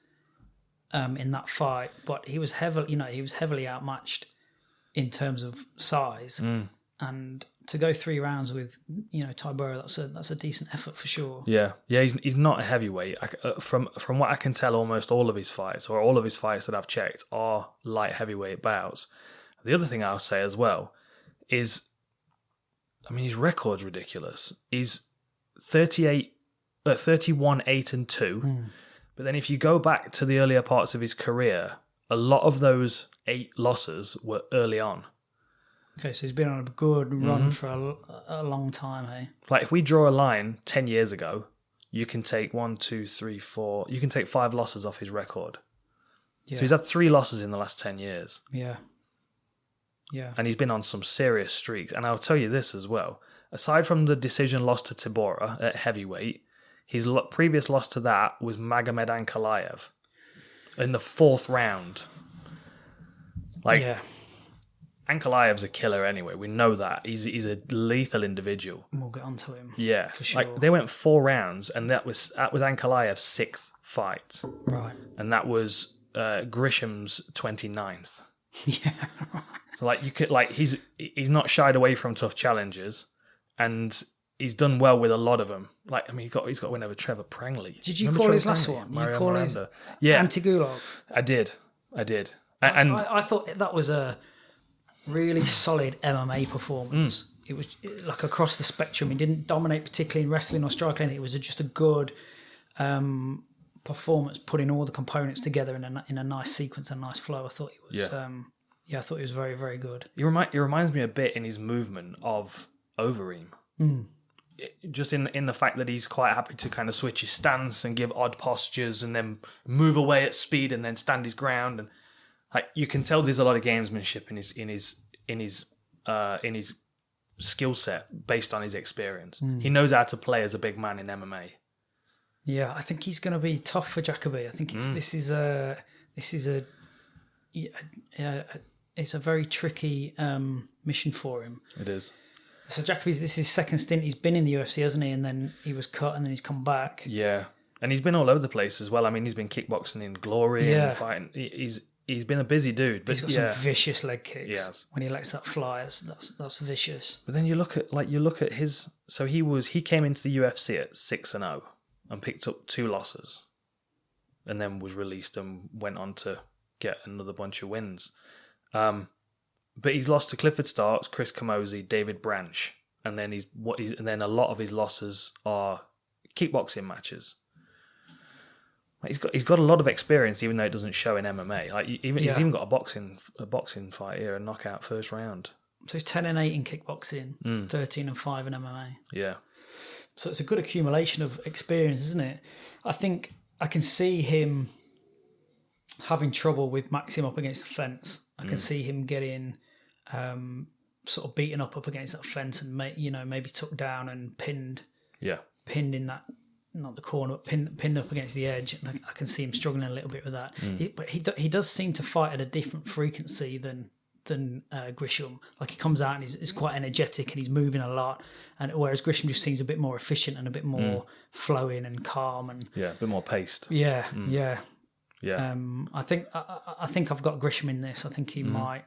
in that fight, but he was heavily outmatched in terms of size. And to go 3 rounds with Tybura, that's a decent effort for sure. Yeah. He's not a heavyweight. From what I can tell, almost all of his fights, or all of his fights that I've checked, are light heavyweight bouts. The other thing I'll say as well is, I mean, his record's ridiculous. He's 31, 8 and 2. But then if you go back to the earlier parts of his career, a lot of those 8 losses were early on. Okay, so he's been on a good run for a long time, hey? Like, if we draw a line 10 years ago, you can take 1, 2, 3, 4... You can take 5 losses off his record. Yeah. So he's had 3 losses in the last 10 years. Yeah. Yeah. And he's been on some serious streaks. And I'll tell you this as well. Aside from the decision loss to Tybura at heavyweight, his previous loss to that was Magomed Ankalaev in the 4th round. Ankalaev's a killer anyway. We know that. He's a lethal individual. We'll get onto him. Yeah. For sure. Like, they went 4 rounds, and that was Ankalaev's 6th fight. Right. And that was Grisham's 29th. Yeah. So he's not shied away from tough challenges, and he's done well with a lot of them. Like, I mean, he's got to win over Trevor Prangley. Did you call his last one? Mario you call Miranda. his Antigulov? I did. And I thought that was a really solid MMA performance. It was like across the spectrum. He didn't dominate particularly in wrestling or striking. It was just a good performance, putting all the components together in a nice sequence and nice flow. I thought it was. I thought he was very, very good. He reminds me a bit in his movement of Overeem. Just in the fact that he's quite happy to kind of switch his stance and give odd postures and then move away at speed and then stand his ground, and like, you can tell there's a lot of gamesmanship in his skill set based on his experience. He knows how to play as a big man in MMA. Yeah, I think he's going to be tough for Jacoby. I think this is a it's a very tricky mission for him. It is. So Jacoby's, this is his 2nd stint. He's been in the UFC, hasn't he? And then he was cut, and then he's come back. Yeah, and he's been all over the place as well. I mean, he's been kickboxing in Glory and fighting. He's he's been a busy dude. But he's got some vicious leg kicks. Yes. When he lets that fly, that's vicious. But then you look at his. So he came into the UFC at 6-0 and picked up 2 losses, and then was released and went on to get another bunch of wins. But he's lost to Clifford Starks, Chris Camozzi, David Branch, and then a lot of his losses are kickboxing matches. He's got a lot of experience, even though it doesn't show in MMA. Like he's even got a boxing fight here, a knockout first round. So he's 10-8 in kickboxing, 13-5 in MMA. Yeah. So it's a good accumulation of experience, isn't it? I think I can see him having trouble with Maxim up against the fence. I can see him getting sort of beaten up against that fence and maybe took down and pinned. Yeah. Pinned in that, not the corner, but pinned up against the edge. And I can see him struggling a little bit with that. But he does seem to fight at a different frequency than Grisham. Like he comes out and is quite energetic and he's moving a lot, and whereas Grisham just seems a bit more efficient and a bit more flowing and calm and a bit more paced. Yeah. I think I've got Grisham in this. I think he might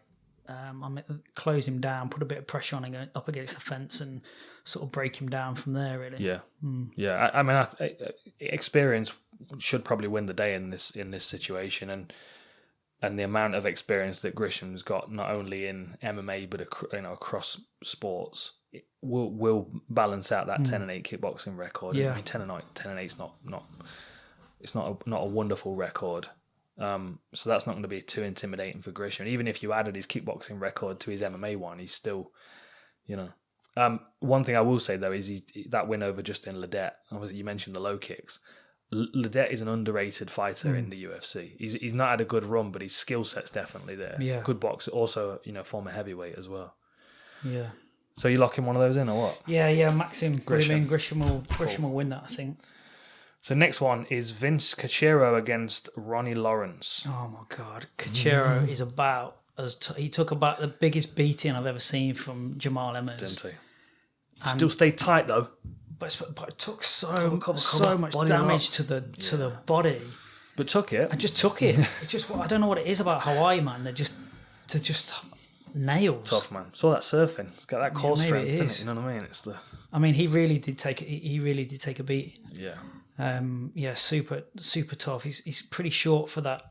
close him down, put a bit of pressure on him up against the fence, and sort of break him down from there. Really. Yeah. I mean, experience should probably win the day in this situation, and the amount of experience that Grisham's got, not only in MMA but across sports, will balance out that 10-8 kickboxing record. Yeah. I mean, 10-8 is not a wonderful record. So that's not going to be too intimidating for Grisham. Even if you added his kickboxing record to his MMA one, he's still, One thing I will say though is that win over Justin Ledet. Obviously, you mentioned the low kicks. Ledet is an underrated fighter in the UFC. He's not had a good run, but his skill set's definitely there. Yeah. Good boxer, also former heavyweight as well. Yeah. So you locking one of those in or what? Yeah. Maxim Grisham will win that, I think. So next one is Vince Cachero against Ronnie Lawrence. Oh my God, Cachero is about he took about the biggest beating I've ever seen from Jamal Emmers. Didn't he? Still stayed tight though. But it took so much damage to the body. But took it. I just took it. It's just I don't know what it is about Hawaii, man. They're just nails. Tough, man. It's all that surfing. It's got that core strength, isn't it? You know what I mean? It's the. I mean, he really did take it. He really did take a beating. Yeah. Super tough. He's pretty short for that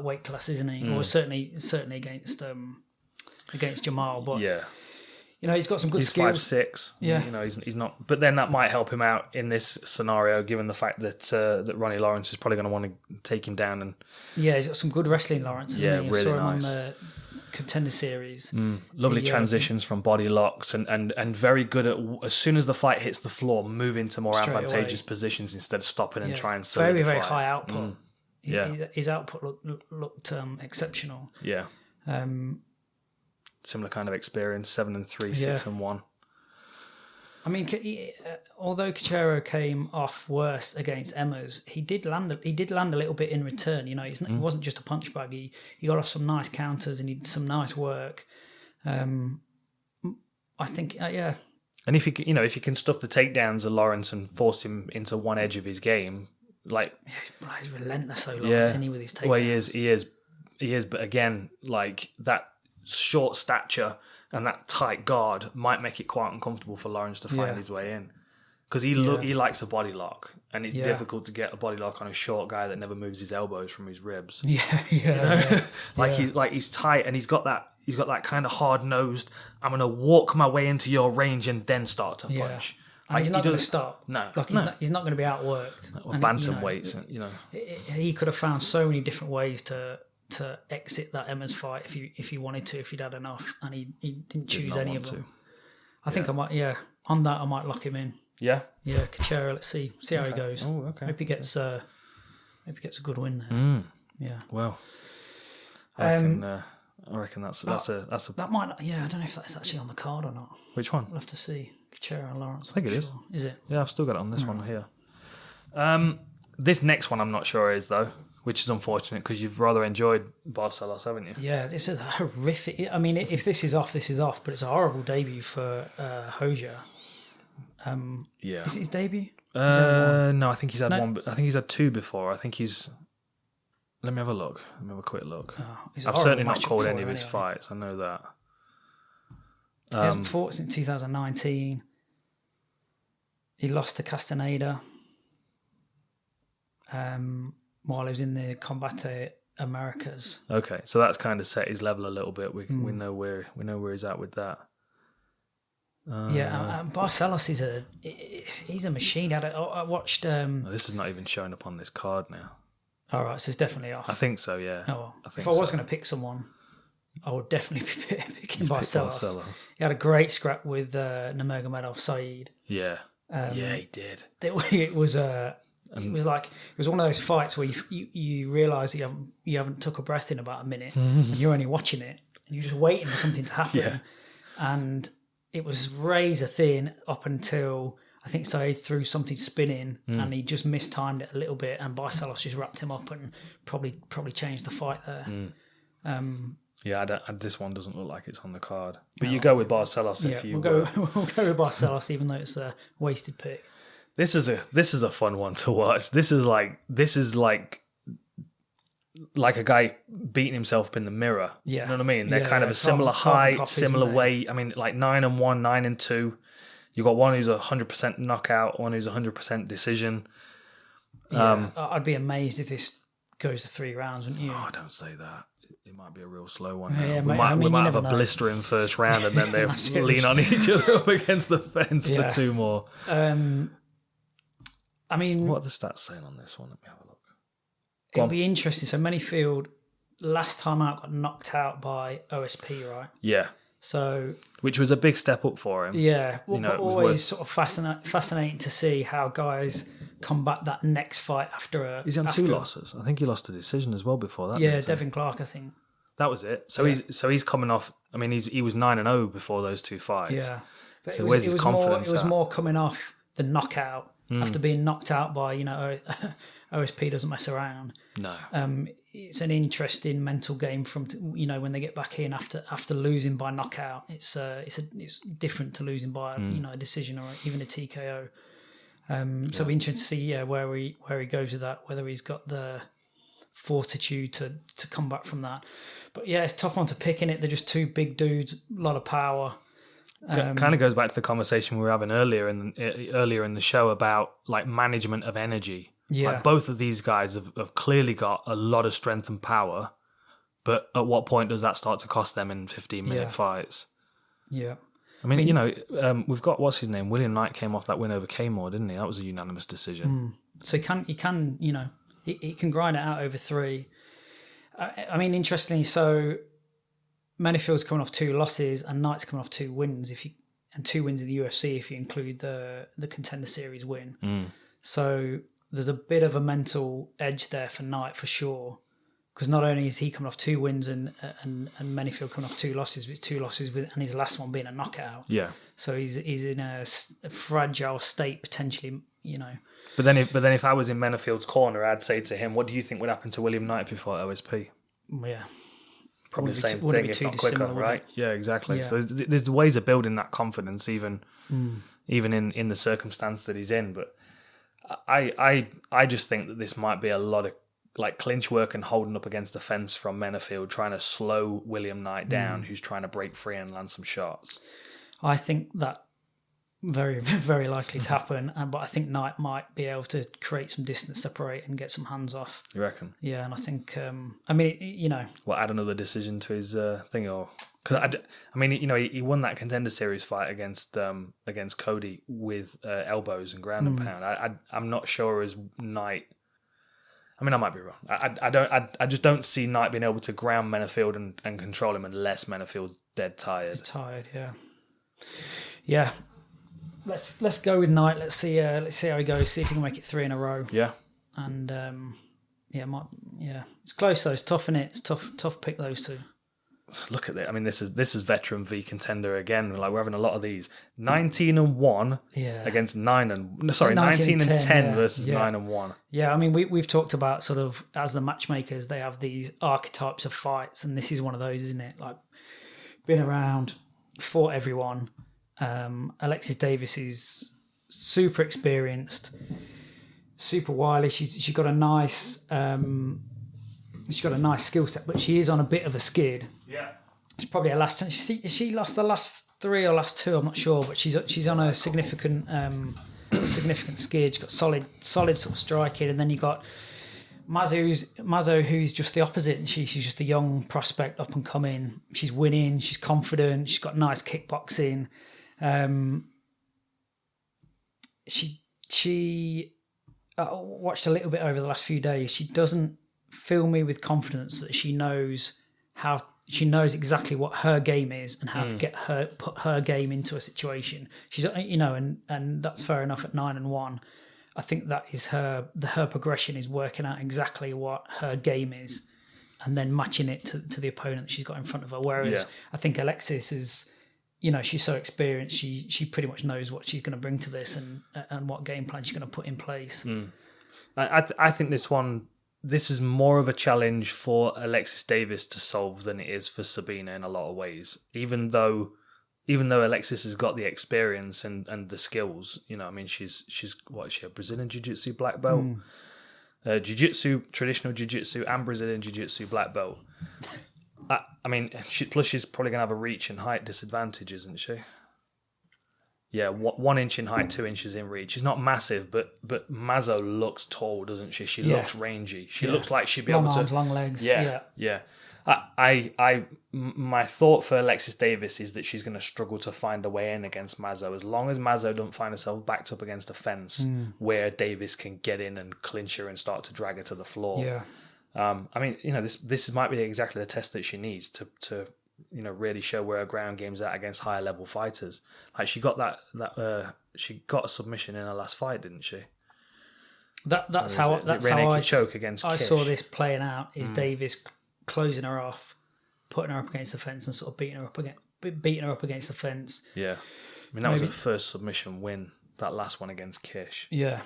weight class, isn't he? Or certainly against Jamal. But yeah. He's got some good skills. He's 5'6". Yeah. He's not. But then that might help him out in this scenario, given the fact that Ronnie Lawrence is probably going to want to take him down. And he's got some good wrestling, Lawrence. Isn't he? Really saw nice. Him on the Contender Series. Lovely transitions from body locks and very good at, as soon as the fight hits the floor, move into more advantageous positions instead of stopping and try and solidify. Very high output. Yeah. His output looked exceptional. Yeah. Similar kind of experience, 7-3, 6-1. I mean, although Cachero came off worse against Emmers, he did land a little bit in return. He wasn't just a punch bag. He got off some nice counters and he did some nice work. I think, yeah. And if you can stuff the takedowns of Lawrence and force him into one edge of his game, like he's relentless, so Lawrence, isn't he, with his takedowns? Well, he is. But again, like that short stature and that tight guard might make it quite uncomfortable for Lawrence to find his way in, because he likes a body lock, and it's difficult to get a body lock on a short guy that never moves his elbows from his ribs. He's tight, and he's got that kind of hard nosed. I'm gonna walk my way into your range and then start to punch. And he's not going to stop. No, he's not going to be outworked. Or bantamweights, He could have found so many different ways to exit that Emmers fight if he wanted to, if he'd had enough, and he didn't choose any of them. I think I might, on that I might lock him in. Yeah? Yeah, Cachero, let's see how he goes. Oh, okay. Hope he gets a good win there. Yeah. Well, I reckon that's a that might, I don't know if that's actually on the card or not. Which one? We'll have to see. Cachero and Lawrence. I think it is. Is it? Yeah, I've still got it on this one here. This next one I'm not sure is though, which is unfortunate because you've rather enjoyed Barcelos, haven't you? Yeah, this is horrific. I mean, if this is off, this is off. But it's a horrible debut for Hoja. Yeah. Is it his debut? No, I think he's had one. But I think he's had two before. I think he's Let me have a look. Let me have a quick look. He's a I've horrible certainly not matchup called for any him of his anyway. fights. I know that. He hasn't fought since 2019. He lost to Castaneda while he was in the Combate Americas. Okay, so that's kind of set his level a little bit. We know where he's at with that. And Barcelos he's a machine. I watched. This is not even showing up on this card now. All right, so it's definitely off. I think so. Yeah. Oh, well. I think If I was going to pick someone, I would definitely be picking Barcelos. Barcelos. He had a great scrap with Nurmagomedov Saeed. Yeah. Yeah, he did. It was one of those fights where you realise you haven't took a breath in about a minute, and you're only watching it, and you're just waiting for something to happen. Yeah. And it was razor thin up until I think Saeed threw something spinning, and he just mistimed it a little bit, and Barcelos just wrapped him up and probably changed the fight there. Yeah, this one doesn't look like it's on the card. But you go with Barcelos if you. We'll go with Barcelos, even though it's a wasted pick. This is a fun one to watch. This is like a guy beating himself up in the mirror. Yeah. You know what I mean? They're Yeah, kind of yeah. a similar Carbon height, copies, similar isn't it? weight. I mean, like 9-1, 9-2. You got one who's 100% knockout, one who's 100% decision. I'd be amazed if this goes to 3 rounds, wouldn't you? Oh, don't say that. It might be a real slow one. Yeah, we mate, might have you a never know. blistering first round, and then they That's it. lean on each other up against the fence for 2 more. I mean, What are the stats saying on this one? Let me have a look. it'll be interesting. So Menifeld, last time out, got knocked out by OSP, right? Yeah, So which was a big step up for him. yeah, You know, but it was always worth- sort of fascinating to see how guys combat that next fight after a. He's on after 2 losses. I think he lost a decision as well before that. Yeah, didn't he? Devin Clark, I think. That was it. So he's coming off. I mean, he was 9-0 before those 2 fights. Yeah, but So where's his confidence It was at? more coming off the knockout after being knocked out by OSP doesn't mess around. No. It's an interesting mental game from when they get back in after losing by knockout. It's different to losing by a decision or even a TKO. So it'll be interesting to see where he goes with that, whether he's got the fortitude to come back from that. But yeah, it's a tough one to pick in it. They're just 2 big dudes, a lot of power. Kind of goes back to the conversation we were having earlier in the show about like management of energy. Yeah. Like both of these guys have clearly got a lot of strength and power, but at what point does that start to cost them in 15-minute fights? Yeah. I mean, we've got, what's his name? William Knight came off that win over Kmore, didn't he? That was a unanimous decision. So he can grind it out over 3. I mean, interestingly, so Menifield's coming off 2 losses and Knight's coming off 2 wins and 2 wins in the UFC if you include the Contender Series win. So there's a bit of a mental edge there for Knight for sure, because not only is he coming off 2 wins and Menifeld coming off 2 losses, but it's 2 losses and his last one being a knockout. Yeah. So he's in a fragile state potentially. But then if I was in Menifield's corner, I'd say to him, what do you think would happen to William Knight if he fought OSP? Yeah. Probably the same Wouldn't thing, be if too not quicker, dissimilar, right? Yeah, exactly. Yeah. So there's ways of building that confidence, even in the circumstance that he's in. But I just think that this might be a lot of like clinch work and holding up against the fence from Menifeld, trying to slow William Knight down, who's trying to break free and land some shots. I think that very, very likely to happen, but I think Knight might be able to create some distance, separate, and get some hands off. You reckon? Yeah, and I think, Well, add another decision to his thing, or because he won that Contender Series fight against Cody with elbows and ground and pound. I'm not sure as Knight. I mean, I might be wrong. I just don't see Knight being able to ground Menifeld and control him unless Menifield's dead tired. Yeah. Let's go with Knight. Let's see how he goes. See if he can make it 3 in a row. Yeah. And it's close though. It's tough, innit? It's tough pick those 2. Look at it. I mean, this is veteran v contender again. Like we're having a lot of these. 19-1 against 19 and 10 versus 9-1. Yeah, I mean we've talked about sort of as the matchmakers, they have these archetypes of fights, and this is one of those, isn't it? Like been around, fought everyone. Alexis Davis is super experienced, super wily. She's got a nice She's got a nice skill set, but she is on a bit of a skid. Yeah. It's probably her last. She lost the last 3 or last 2. I'm not sure, but she's on a significant skid. She's got solid sort of striking, and then you got Mazo, who's just the opposite. And she's just a young prospect, up and coming. She's winning. She's confident. She's got nice kickboxing. She watched a little bit over the last few days. She doesn't fill me with confidence that she knows exactly what her game is and how to put her game into a situation. She's, and that's fair enough at 9-1. I think that is her progression is working out exactly what her game is and then matching it to the opponent that she's got in front of her. Whereas I think Alexis is, she's so experienced. She pretty much knows what she's going to bring to this and what game plan she's going to put in place. I think this is more of a challenge for Alexis Davis to solve than it is for Sabina in a lot of ways. Even though Alexis has got the experience and the skills, she's what is she, a Brazilian Jiu-Jitsu black belt? Jiu-Jitsu, traditional Jiu-Jitsu and Brazilian Jiu-Jitsu black belt. Plus she's probably going to have a reach and height disadvantage, isn't she? Yeah, 1 inch in height, 2 inches in reach. She's not massive, but Mazo looks tall, doesn't she? She looks rangy. She looks like she'd be long able arms, to... long legs. Yeah. My thought for Alexis Davis is that she's going to struggle to find a way in against Mazo as long as Mazo don't find herself backed up against a fence where Davis can get in and clinch her and start to drag her to the floor. Yeah. This might be exactly the test that she needs to really show where her ground game's at against higher level fighters. Like she got she got a submission in her last fight, didn't she? That's how I choke against I Kish. Saw this playing out. Is Davis closing her off, putting her up against the fence, and sort of beating her up against the fence. Yeah, that was her first submission win. That last one against Kish. Yeah.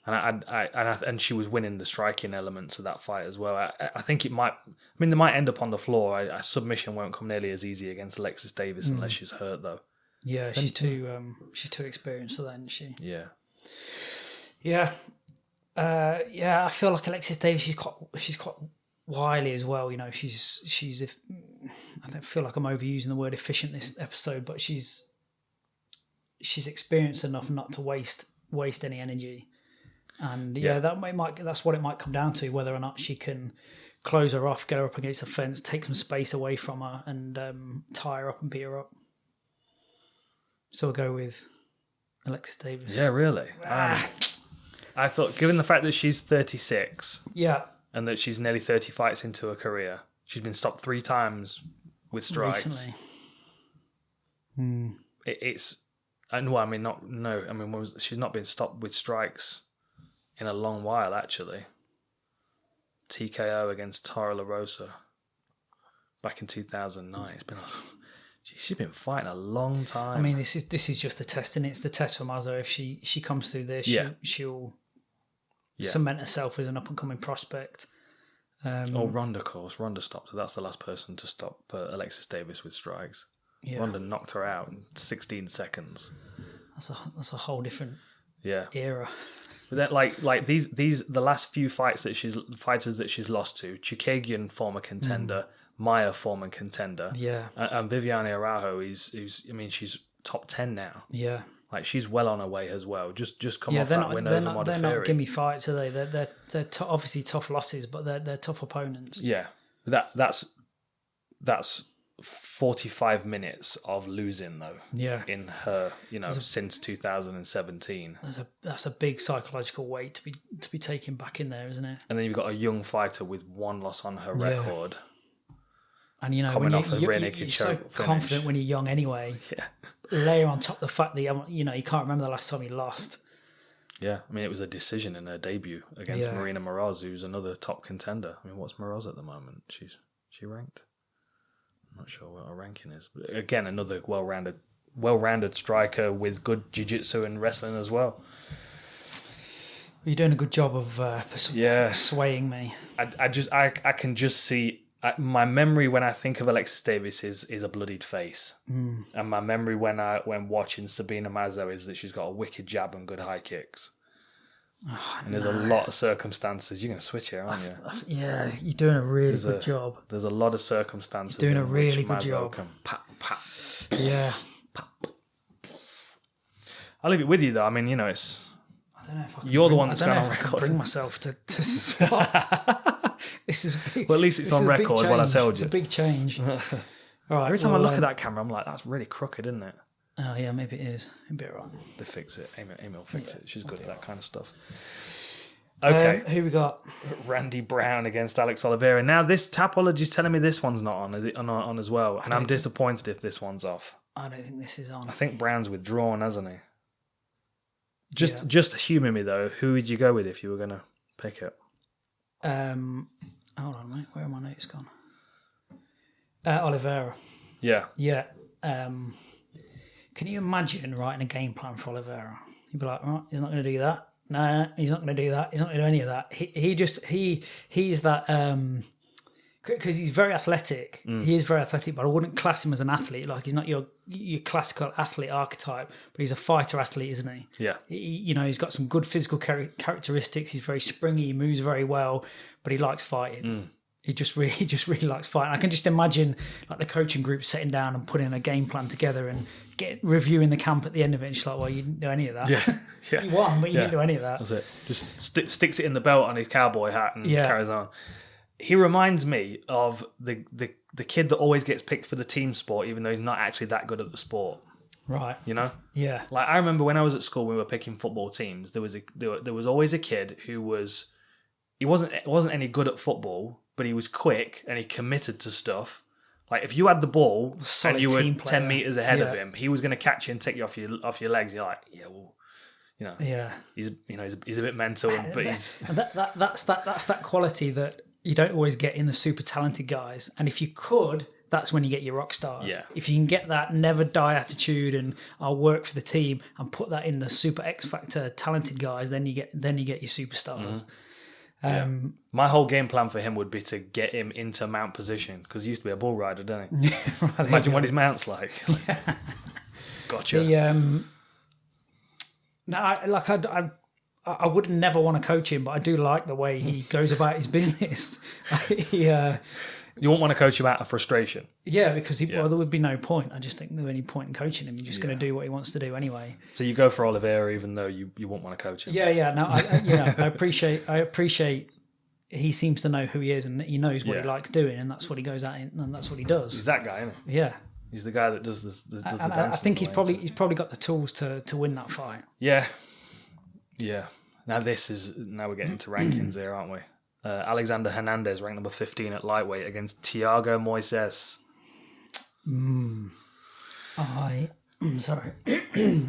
And she was winning the striking elements of that fight as well. I think it might. They might end up on the floor. A submission won't come nearly as easy against Alexis Davis unless she's hurt, though. Yeah, she's too experienced for that, isn't she? Yeah. Yeah. I feel like Alexis Davis. She's quite wily as well. She's. I don't feel like I'm overusing the word efficient this episode, but she's experienced enough not to waste any energy. And that's what it might come down to, whether or not she can close her off, get her up against the fence, take some space away from her, and tie her up and beat her up. So we'll go with Alexis Davis. Yeah, really. I thought, given the fact that she's 36, and that she's nearly 30 fights into her career, she's been stopped 3 times with strikes. Recently. She's not been stopped with strikes in a long while, actually. TKO against Tara La Rosa back in 2009. She's been fighting a long time. This is just the test, and it's the test for Mazo. If she comes through this, she'll cement herself as an up and coming prospect. Ronda, of course. Ronda stopped her. That's the last person to stop Alexis Davis with strikes. Yeah. Ronda knocked her out in 16 seconds. That's a whole different era. But then, the last few fighters that she's lost to, Chikagian, former contender, Maya, former contender, and Viviane Araujo she's top 10 now. Yeah, she's well on her way as well. Just come off that win over Modafferi. They're not gimme fights, are they? They're obviously tough losses, but they're tough opponents. Yeah, that's 45 minutes of losing though. Yeah, in her, since 2017. That's a big psychological weight to be taken back in there, isn't it? And then you've got a young fighter with 1 loss on her record. And coming off a rear naked you're choke so confident when you're young anyway. Yeah. Layer on top the fact that you can't remember the last time you lost. Yeah, it was a decision in her debut against Marina Moroz, who's another top contender. What's Moroz at the moment? She ranked. I'm not sure what her ranking is. But again, another well-rounded striker with good jiu-jitsu and wrestling as well. You're doing a good job of swaying me. I can just see my memory when I think of Alexis Davis is a bloodied face, and my memory when watching Sabina Mazo is that she's got a wicked jab and good high kicks. And there's a lot of circumstances. You're going to switch here, aren't you? Yeah, you're doing a really good job. There's a lot of circumstances. You're doing a in really which good Mazo job. Can pap. Yeah. I'll leave it with you, though. I mean, it's... I don't know if I can You're the one that's gone on I can record. bring myself to swap. This is big, Well, at least it's on record while I told It's you. a big change. All right. Every time I look at that camera, I'm like, that's really crooked, isn't it? Oh, yeah, maybe it is. Maybe you're right. They fix it. Amy will fix it. She's good at that kind of stuff. Okay. Who we got? Randy Brown against Alex Oliveira. Now, this Tapology's telling me this one's not on, is it not on as well? And I'm disappointed if this one's off. I don't think this is on. I think Brown's withdrawn, hasn't he? Just humour me, though. Who would you go with if you were going to pick it? Hold on, mate. Where are my notes gone? Oliveira. Yeah. Yeah. Can you imagine writing a game plan for Oliveira? You'd be like, right, he's not going to do that. No, he's not going to do that. He's not going to do any of that. He's that because he's very athletic. He is very athletic, but I wouldn't class him as an athlete. Like he's not your classical athlete archetype, but he's a fighter athlete, isn't he? Yeah. He's got some good physical characteristics. He's very springy. He moves very well, but he likes fighting. He just really likes fighting. I can just imagine like the coaching group sitting down and putting a game plan together and reviewing the camp at the end of it. And just like, well, you didn't do any of that. Yeah. You won, but you didn't do any of that. That's it. Just sticks it in the belt on his cowboy hat and carries on. He reminds me of the kid that always gets picked for the team sport, even though he's not actually that good at the sport. Right. You know? Yeah. Like I remember when I was at school, we were picking football teams. There was always a kid who wasn't any good at football, but he was quick and he committed to stuff. Like if you had the ball and you were 10 meters ahead of him, he was going to catch you and take you off your legs. You're like, yeah, well, he's a bit mental, but he's that's that quality that you don't always get in the super talented guys. And if you could, that's when you get your rock stars. Yeah. If you can get that never die attitude and I'll work for the team and put that in the super X factor talented guys, then you get your superstars. My whole game plan for him would be to get him into mount position because he used to be a bull rider, didn't he? Imagine what his mount's like. Gotcha. I would never want to coach him, but I do like the way he goes about his business. You won't want to coach him out of frustration. Yeah, because there would be no point. I just think there's any point in coaching him. You're just going to do what he wants to do anyway. So you go for Oliveira even though you won't want to coach him. Yeah. No, I appreciate. He seems to know who he is and he knows what he likes doing, and that's what he goes at and that's what he does. He's that guy, isn't he? Yeah. He's the guy that does the dance. I think he's probably got the tools to win that fight. Yeah. Now we're getting to rankings here, aren't we? Alexander Hernandez, ranked number 15 at lightweight against Thiago Moises. Sorry.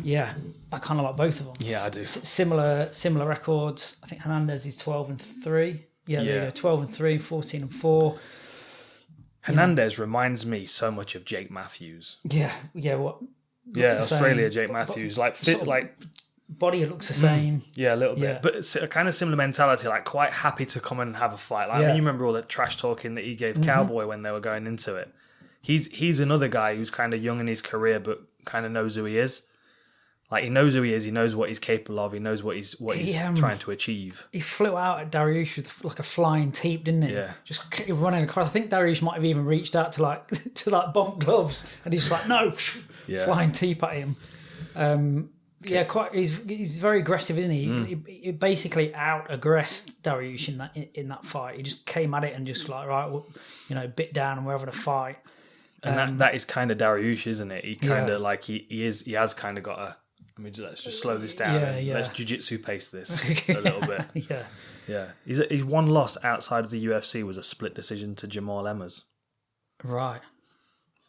Yeah, I kind of like both of them. Yeah, I do. Similar records. I think Hernandez is 12-3. Yeah, there you go. 12-3, 14-4. Hernandez reminds me so much of Jake Matthews. Yeah. What? Australia, Jake Matthews, like fit, like body looks the same. Yeah, a little bit, but it's a kind of similar mentality. Like quite happy to come and have a fight. Like I mean, you remember all that trash talking that he gave Cowboy when they were going into it. He's another guy who's kind of young in his career, but kind of knows who he is. Like he knows who he is. He knows what he's capable of. He knows what he's trying to achieve. He flew out at Dariush with like a flying teep, didn't he? Yeah. Just running across. I think Dariush might have even reached out to bump gloves, and he's like, no, flying teep at him. He's very aggressive, isn't he? He basically out-aggressed Dariush in that fight. He just came at it and just like, right, bit down and we're having a fight. And that is kind of Dariush, isn't it? He kind of like he has kind of got a. I mean, let's just slow this down. Let's jiu-jitsu pace this a little bit. Yeah. His one loss outside of the UFC was a split decision to Jamal Emmers. Right.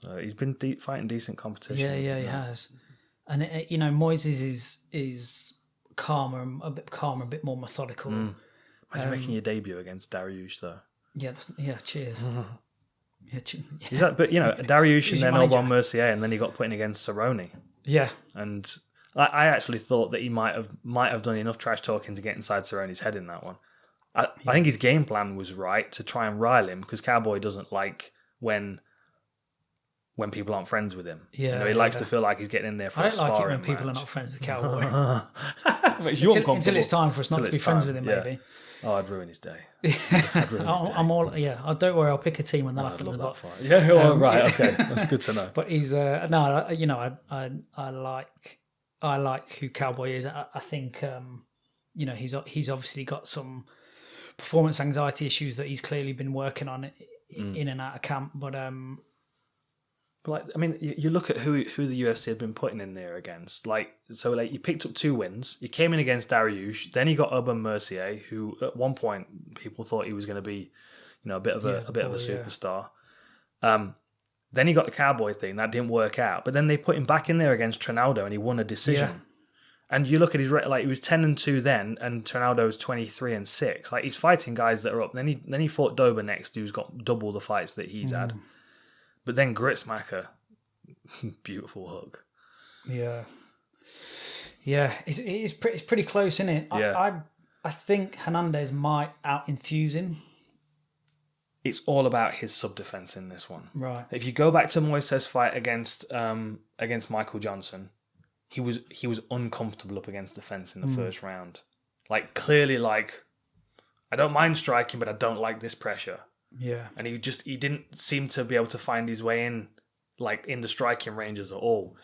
So he's been fighting decent competition. Yeah, he has. And Moises is calmer, a bit more methodical. Imagine making your debut against Dariush, though. Cheers. Is that? But Dariush and then Alban Mercier, and then he got put in against Cerrone. Yeah, and I actually thought that he might have done enough trash talking to get inside Cerrone's head in that one. I think his game plan was right to try and rile him because Cowboy doesn't like when when people aren't friends with him. Yeah, he likes to feel like he's getting in there for I a don't like it when sparring people are match. not friends with Cowboy. Until it's time for us not to be friends with him, maybe. Oh, I'd ruin his day. I'm all don't worry, I'll pick a team when that happens. Love that fight. Yeah, right, okay, that's good to know. But he's I like who Cowboy is. I think he's obviously got some performance anxiety issues that he's clearly been working on in and out of camp. But you look at who the UFC had been putting in there against. You picked up 2 wins. You came in against Dariush. Then you got Urban Mercier, who at one point people thought he was going to be, a bit of a superstar. Then he got the Cowboy thing that didn't work out. But then they put him back in there against Trinaldo, and he won a decision. Yeah. And you look at his he was 10-2 then, and Trinaldo was 23-6. He's fighting guys that are up. Then he fought Dober next, who's got double the fights that he's had. But then Gritsmacher, beautiful hook. Yeah, it's pretty close, isn't it? Yeah. I think Hernandez might out-enthuse him. It's all about his sub-defense in this one. Right. If you go back to Moises' fight against Michael Johnson, he was uncomfortable up against the fence in the first round. Clearly, I don't mind striking, but I don't like this pressure. Yeah. And he didn't seem to be able to find his way in the striking ranges at all.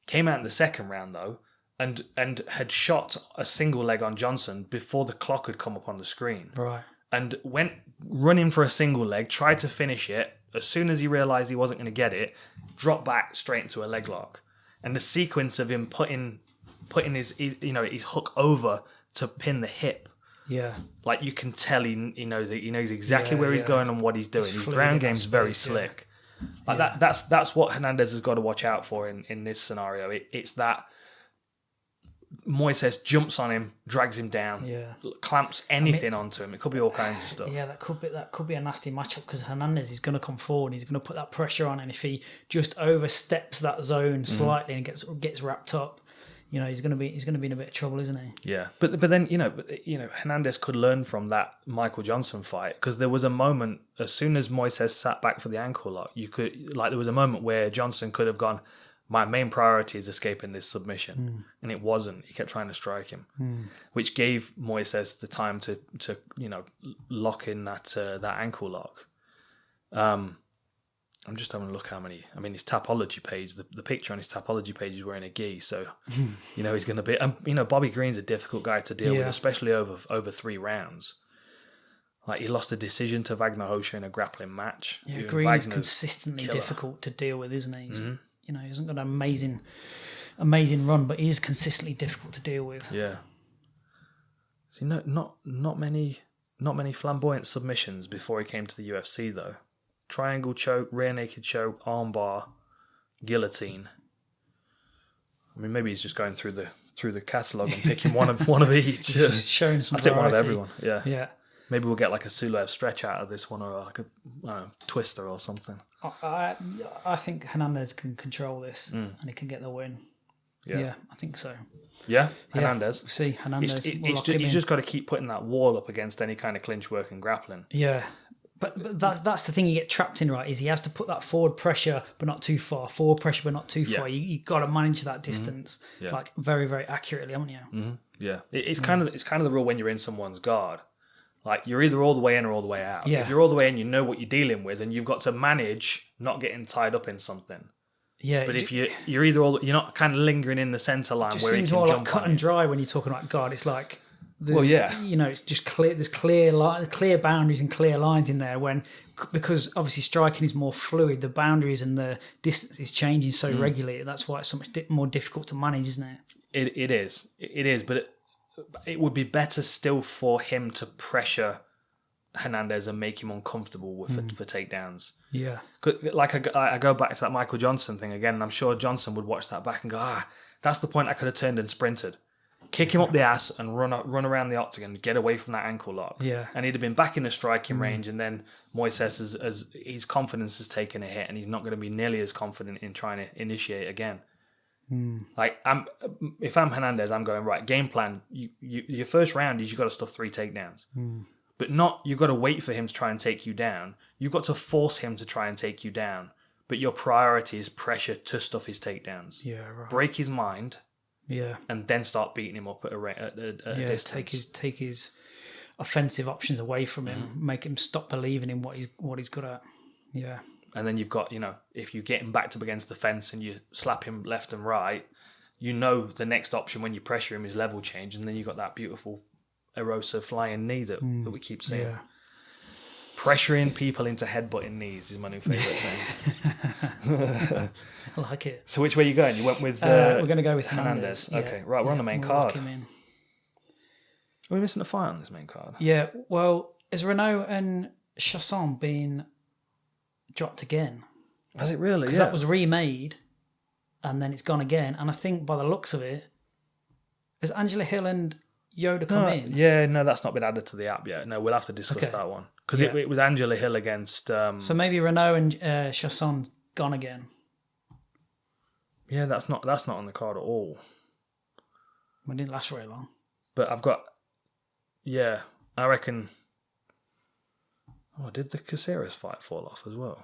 Came out in the second round though, and had shot a single leg on Johnson before the clock had come up on the screen. Right. And went running for a single leg, tried to finish it. As soon as he realised he wasn't going to get it, dropped back straight into a leg lock. And the sequence of him putting his hook over to pin the hip. Yeah. You can tell he knows exactly where he's going and what he's doing. His ground game's very slick. That's what Hernandez has got to watch out for in this scenario. It's that Moises jumps on him, drags him down, clamps anything onto him. It could be all kinds of stuff. Yeah, that could be a nasty matchup because Hernandez is going to come forward. He's going to put that pressure on, and if he just oversteps that zone slightly and gets wrapped up, he's going to be in a bit of trouble, isn't he? Yeah, but then Hernandez could learn from that Michael Johnson fight because there was a moment as soon as Moises sat back for the ankle lock, there was a moment where Johnson could have gone, my main priority is escaping this submission. And it wasn't. He kept trying to strike him, which gave Moises the time to lock in that ankle lock. I'm just having a look how many. His Tapology page, the picture on his Tapology page is wearing a gi, so he's going to be. Bobby Green's a difficult guy to deal with, especially over 3 rounds. He lost a decision to Wagner Hosha in a grappling match. Yeah, Green's consistently difficult to deal with, isn't he? He hasn't got an amazing run, but he is consistently difficult to deal with. Yeah. See, not many flamboyant submissions before he came to the UFC though. Triangle choke, rear naked choke, armbar, guillotine. Maybe he's just going through the catalogue and picking one of each. Just showing some I'll take one of variety. everyone. Yeah. Yeah. Maybe we'll get a Sulev stretch out of this one, or a twister or something. I think Hernandez can control this and he can get the win. Yeah, I think so. Yeah, Hernandez. See, Hernandez. He's just got to keep putting that wall up against any kind of clinch work and grappling. Yeah. But that's the thing you get trapped in, right? Is he has to put that forward pressure, but not too far. Forward pressure, but not too far. You got to manage that distance, very, very accurately, haven't you? Mm-hmm. Yeah, it's kind of the rule when you're in someone's guard. You're either all the way in or all the way out. Yeah. If you're all the way in, you know what you're dealing with, and you've got to manage not getting tied up in something. Yeah. But if you're either you're not kind of lingering in the centre line where you can more jump cut on and dry when you're talking about guard. It's yeah. It's just clear. There's clear boundaries and clear lines in there because obviously striking is more fluid. The boundaries and the distance is changing so regularly. That's why it's so much more difficult to manage, isn't it? It is. But it would be better still for him to pressure Hernandez and make him uncomfortable for takedowns. Yeah. I go back to that Michael Johnson thing again, and I'm sure Johnson would watch that back and go, that's the point I could have turned and sprinted. Kick him up the ass and run around the octagon, get away from that ankle lock. Yeah. And he'd have been back in the striking range, and then Moises, as his confidence has taken a hit, and he's not going to be nearly as confident in trying to initiate again. If I'm Hernandez, I'm going, right, game plan, your first round is you've got to stuff 3 takedowns. But not, you've got to wait for him to try and take you down. You've got to force him to try and take you down. but your priority is pressure to stuff his takedowns. Yeah, right. Break his mind. Yeah. And then start beating him up at a distance. Take his offensive options away from him, make him stop believing in what he's good at. Yeah. And then you've got, if you get him backed up against the fence and you slap him left and right, the next option when you pressure him is level change, and then you've got that beautiful Rosa flying knee that we keep seeing. Yeah. Pressuring people into headbutting knees is my new favourite thing. I like it. So which way are you going? You went with... we're going to go with Hernandez. Yeah. Okay, right, we're on the main card. Are we missing a fight on this main card? Yeah, well, is Renault and Chasson being dropped again? Has it really? Because that was remade, and then it's gone again. And I think by the looks of it, has Angela Hill and Yoder come in? Yeah, no, that's not been added to the app yet. No, we'll have to discuss that one. Because it was Angela Hill against... So maybe Renault and Chasson gone again. Yeah, that's not on the card at all. It didn't last very long. But I've got... Yeah, I reckon... Oh, did the Caceres fight fall off as well?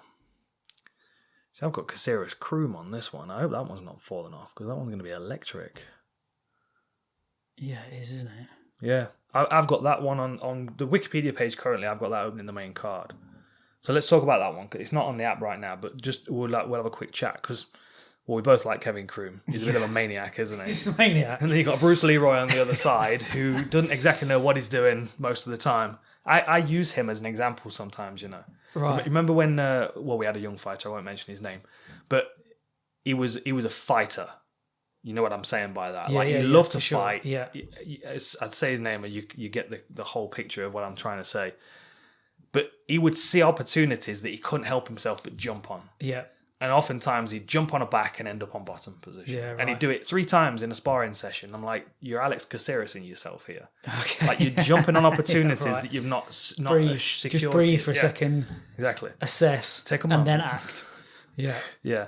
So I've got Caceres Croom on this one. I hope that one's not fallen off, because that one's going to be electric. Yeah, it is, isn't it? Yeah. I've got that one on the Wikipedia page currently. I've got that open in the main card. So let's talk about that one. It's not on the app right now, but just we'll have a quick chat because we both like Kevin Croom. He's a bit of a maniac, isn't he? He's a maniac. And then you've got Bruce Leroy on the other side who doesn't exactly know what he's doing most of the time. I use him as an example sometimes, Right. Remember when, we had a young fighter, I won't mention his name, but he was a fighter. You know what I'm saying by that? Yeah, he loved to sure. fight. Yeah. I'd say his name and you get the whole picture of what I'm trying to say. But he would see opportunities that he couldn't help himself but jump on. Yeah. And oftentimes he'd jump on a back and end up on bottom position. Yeah, right. And he'd do it 3 times in a sparring session. I'm like, you're Alex Caceres in yourself here. Okay. Like you're jumping on opportunities right. that you've not breathe. secured. Just breathe for a second. Exactly. Assess. Take a moment. moment. And then act. Yeah. Yeah.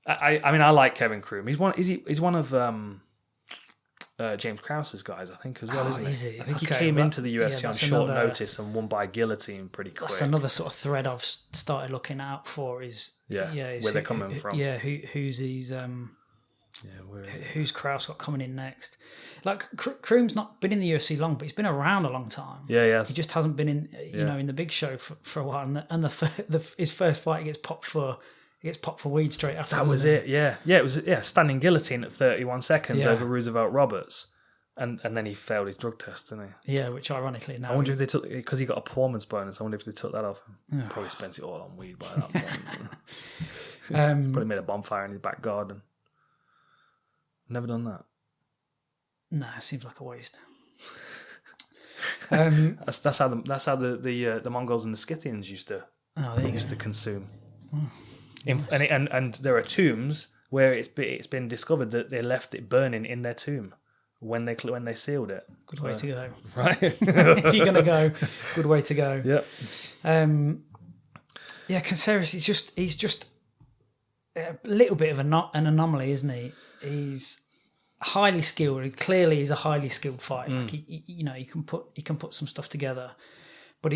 I mean, I like Kevin Croom. He's one of James Krause's guys, I think, as well, isn't he? Is he? I think he came into the UFC on short notice and won by guillotine pretty quick. That's another sort of thread I've started looking out for is where they're coming from. Yeah, who's these who's Krause got coming in next? Like Croom's not been in the UFC long, but he's been around a long time. Yeah, yeah. He just hasn't been in in the big show for a while. And his first fight he gets popped for weed straight after. That was it. Yeah, it was standing guillotine at 31 seconds over Roosevelt Roberts, and then he failed his drug test, didn't he? Yeah, which ironically now. I wonder if they took, because he got a performance bonus. I wonder if they took that off him. Probably spent it all on weed by that point. Probably made a bonfire in his back garden. Never done that. Nah, it seems like a waste. That's how the Mongols and the Scythians used to consume. And there are tombs where it's been discovered that they left it burning in their tomb when they sealed it. Good way to go, right? If you're gonna go, good way to go. Yep. Caceres, he's just a little bit of an anomaly, isn't he? He's highly skilled. Clearly, he's a highly skilled fighter. Like he can put some stuff together, but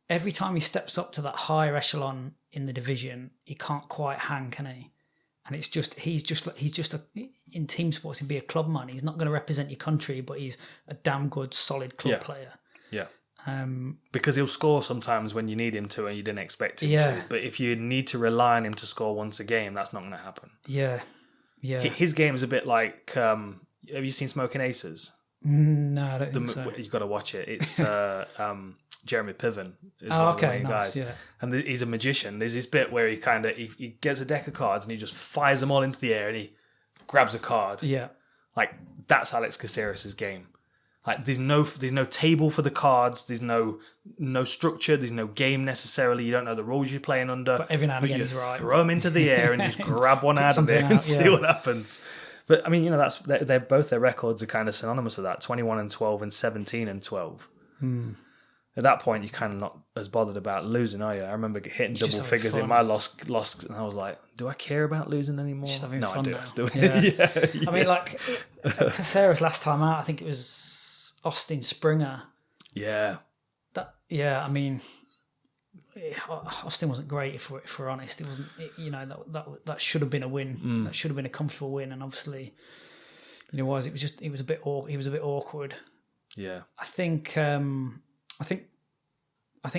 every time he steps up to that higher echelon in the division, he can't quite hang, can he? And it's just he's just in team sports, he'd be a club man. He's not going to represent your country, but he's a damn good, solid club player. Yeah. Because he'll score sometimes when you need him to and you didn't expect him to. But if you need to rely on him to score once a game, that's not going to happen. Yeah. Yeah. His game is a bit like, have you seen Smoking Aces? No, I don't think so. You've got to watch it. It's Jeremy Piven. Is one of the main guys. Yeah. And he's a magician. There's this bit where he gets a deck of cards and he just fires them all into the air and he grabs a card. Yeah. Like, that's Alex Caceres' game. Like, there's no table for the cards. There's no structure. There's no game necessarily. You don't know the rules you're playing under. But every now and again he's right. Throw them into the air and just grab one out of there and see what happens. But I mean, they're both their records are kind of synonymous with that: 21-12 and 17-12. At that point, you're kind of not as bothered about losing, are you? I remember hitting double figures in my lost, and I was like, "Do I care about losing anymore?" Just having fun I do. now. I still, yeah. I mean, like Caceres last time out, I think it was Austin Springer. Yeah. I mean, Austin wasn't great if we're honest. It wasn't. That should have been a win. That should have been a comfortable win, and obviously, it was a bit awkward. Yeah, I think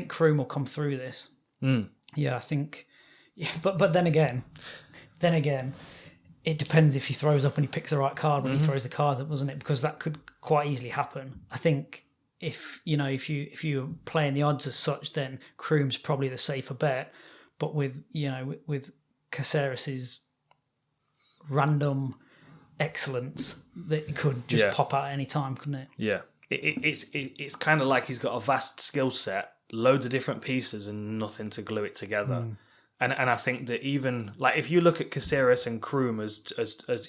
Croom will come through this. Yeah, I think. Yeah, but then again, it depends if he throws up and he picks the right card when he throws the cards up, doesn't it? Because that could quite easily happen. I think if you're playing the odds as such, then Croom's probably the safer bet. But with Caceres' random excellence, that could just pop out at any time, couldn't it? Yeah, it's kind of like he's got a vast skill set, loads of different pieces, and nothing to glue it together. And I think that even like if you look at Caceres and Croom as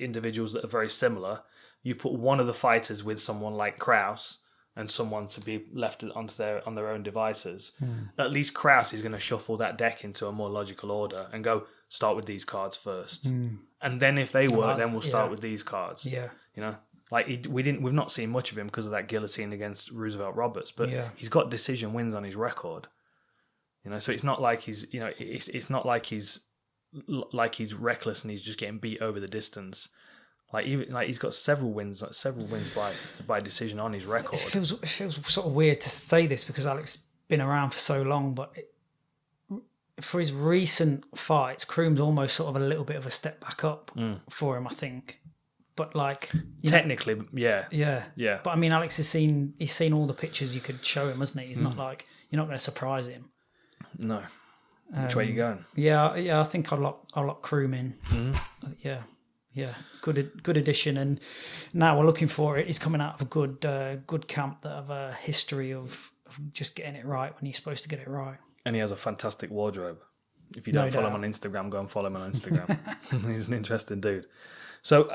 individuals that are very similar, you put one of the fighters with someone like Kraus and someone to be left on their own devices. At least Kraus is going to shuffle that deck into a more logical order and go start with these cards first, and then if they work, then we'll start with these cards. Yeah, like we've not seen much of him because of that guillotine against Roosevelt Roberts, but he's got decision wins on his record. So it's not like he's it's not like he's reckless and he's just getting beat over the distance. He's got several wins by decision on his record. It feels sort of weird to say this because Alex has been around for so long, but for his recent fights, Croom's almost sort of a little bit of a step back up for him, I think. But technically, yeah. But I mean, Alex he's seen all the pictures you could show him, hasn't he? He's not like you're not going to surprise him. No. Which way are you going? Yeah. I think I'll lock Croom in. Yeah. Good addition, and now we're looking for it. He's coming out of a good camp that have a history of just getting it right when you're supposed to get it right. And he has a fantastic wardrobe. If you don't follow him on Instagram, go and follow him on Instagram. He's an interesting dude. So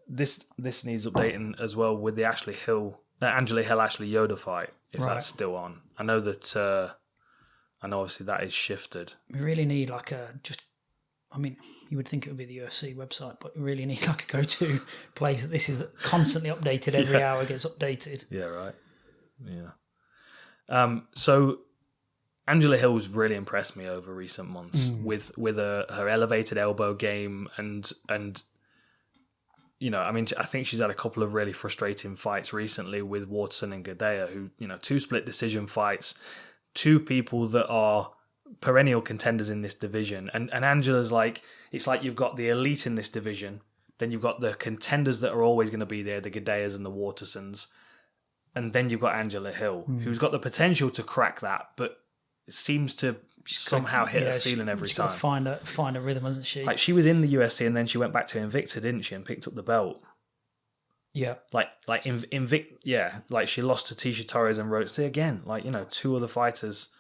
this needs updating as well with the Angela Hill Ashley Yoder fight, if that's still on. I know that. And obviously that is shifted. We really need you would think it would be the UFC website, but we really need like a go-to place that this is constantly updated. Every hour gets updated. Yeah, right. Yeah. So Angela Hill's really impressed me over recent months with her elevated elbow game and I think she's had a couple of really frustrating fights recently with Waterson and Gadea, who, 2 split decision fights. 2 people that are perennial contenders in this division. And Angela's it's like you've got the elite in this division, then you've got the contenders that are always going to be there, the Gadeas and the Watersons, and then you've got Angela Hill, who's got the potential to crack that, but seems to somehow hit a ceiling every time. She's got to find a rhythm, hasn't she? She was in the UFC and then she went back to Invicta, didn't she, and picked up the belt. Yeah. She lost to Tisha Torres and Rosa again. 2 other fighters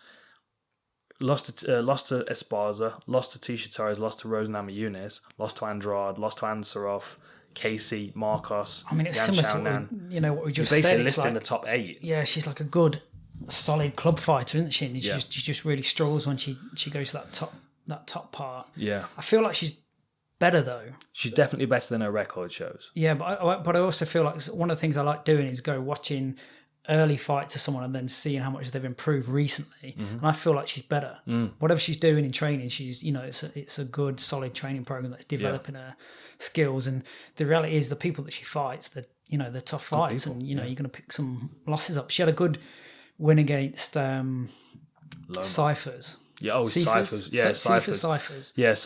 lost to Esparza, lost to Tisha Torres, lost to Rose Namajunas, lost to Andrade, lost to Ansarov, Casey, Marcos. I mean, it's Yan similar to what we just basically said. listed in the top 8. Yeah, she's like a good, solid club fighter, isn't she? And she just really struggles when she goes to that top part. Yeah. I feel like she's better though. She's definitely better than her record shows. Yeah, but I also feel like one of the things I like doing is go watching early fights of someone and then seeing how much they've improved recently. And I feel like she's better. Whatever she's doing in training, she's it's a good solid training program that's developing her skills. And the reality is the people that she fights, they're tough fights, and you're going to pick some losses up. She had a good win against Cyphers. Yeah, Cyphers. Yeah, Cyphers. Yeah,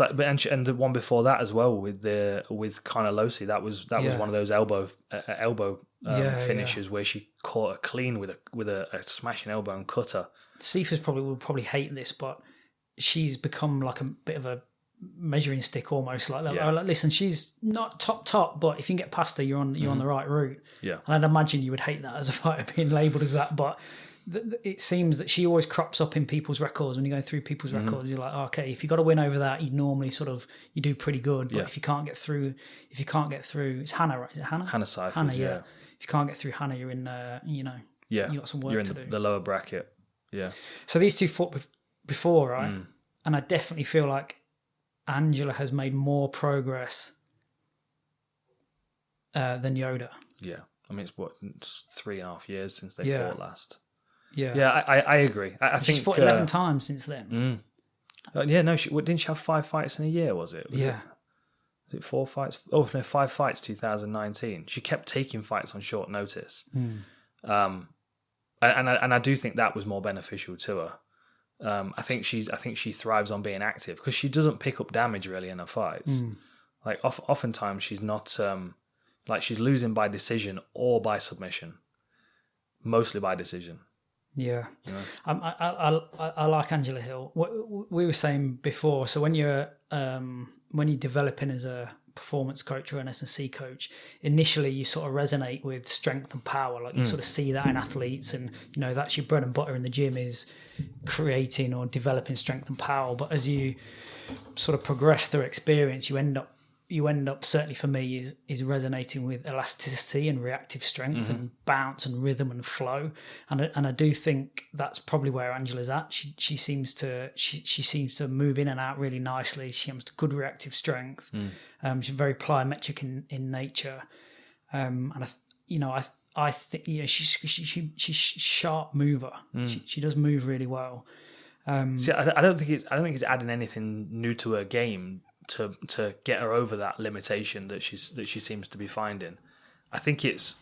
and the one before that as well with Carnelosi. That was one of those elbow finishes where she caught her clean with a smashing elbow and cut her. Cyphers will probably hate this, but she's become like a bit of a measuring stick almost. Listen, she's not top, but if you can get past her, you're on the right route. Yeah, and I'd imagine you would hate that as a fighter being labelled as that, but. It seems that she always crops up in people's records. When you go through people's records, you're like, okay, if you got to win over that, you normally you do pretty good. But if you can't get through, it's Hannah, right? Is it Hannah? Hannah Cyphers, Hannah, yeah. If you can't get through Hannah, you're in, you got some work to do. The lower bracket, yeah. So these 2 fought before, right? And I definitely feel like Angela has made more progress than Yoder. Yeah, I mean it's 3.5 years since they fought last. Yeah, I agree. I think she's fought 11 times since then. Didn't she have 5 fights in a year? Was it? Was it 4 fights? Oh no, 5 fights. 2019. She kept taking fights on short notice. And I do think that was more beneficial to her. I think she thrives on being active because she doesn't pick up damage really in her fights. Like oftentimes she's not like she's losing by decision or by submission, mostly by decision. Yeah, I like Angela Hill. What we were saying before. So when you're developing as a performance coach or an S&C coach, initially you sort of resonate with strength and power. Like you sort of see that in athletes, and that's your bread and butter in the gym is creating or developing strength and power. But as you sort of progress through experience, you end up certainly for me is resonating with elasticity and reactive strength and bounce and rhythm and flow, and I do think that's probably where Angela's at. She seems to move in and out really nicely. She has good reactive strength. She's very plyometric in nature, and I think she's a sharp mover. She does move really well. See, I don't think it's adding anything new to her game to get her over that limitation that she seems to be finding. I think it's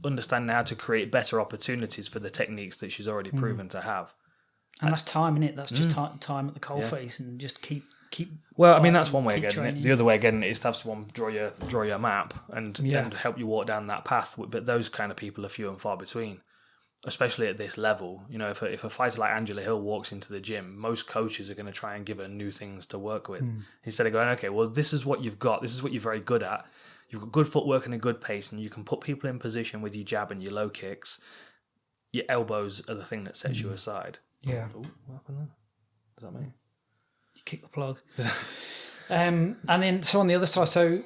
understanding how to create better opportunities for the techniques that she's already proven to have. And that's time, innit? That's just time at the coalface, and just keep. Well, I mean that's one way of getting it. The other way of getting it is to have someone draw your map and help you walk down that path. But those kind of people are few and far between, especially at this level. If a fighter like Angela Hill walks into the gym, most coaches are going to try and give her new things to work with instead of going, okay, well, this is what you've got. This is what you're very good at. You've got good footwork and a good pace, and you can put people in position with your jab and your low kicks. Your elbows are the thing that sets you aside. Yeah. Oh, what happened there? Is that me? You kick the plug. And then so on the other side, so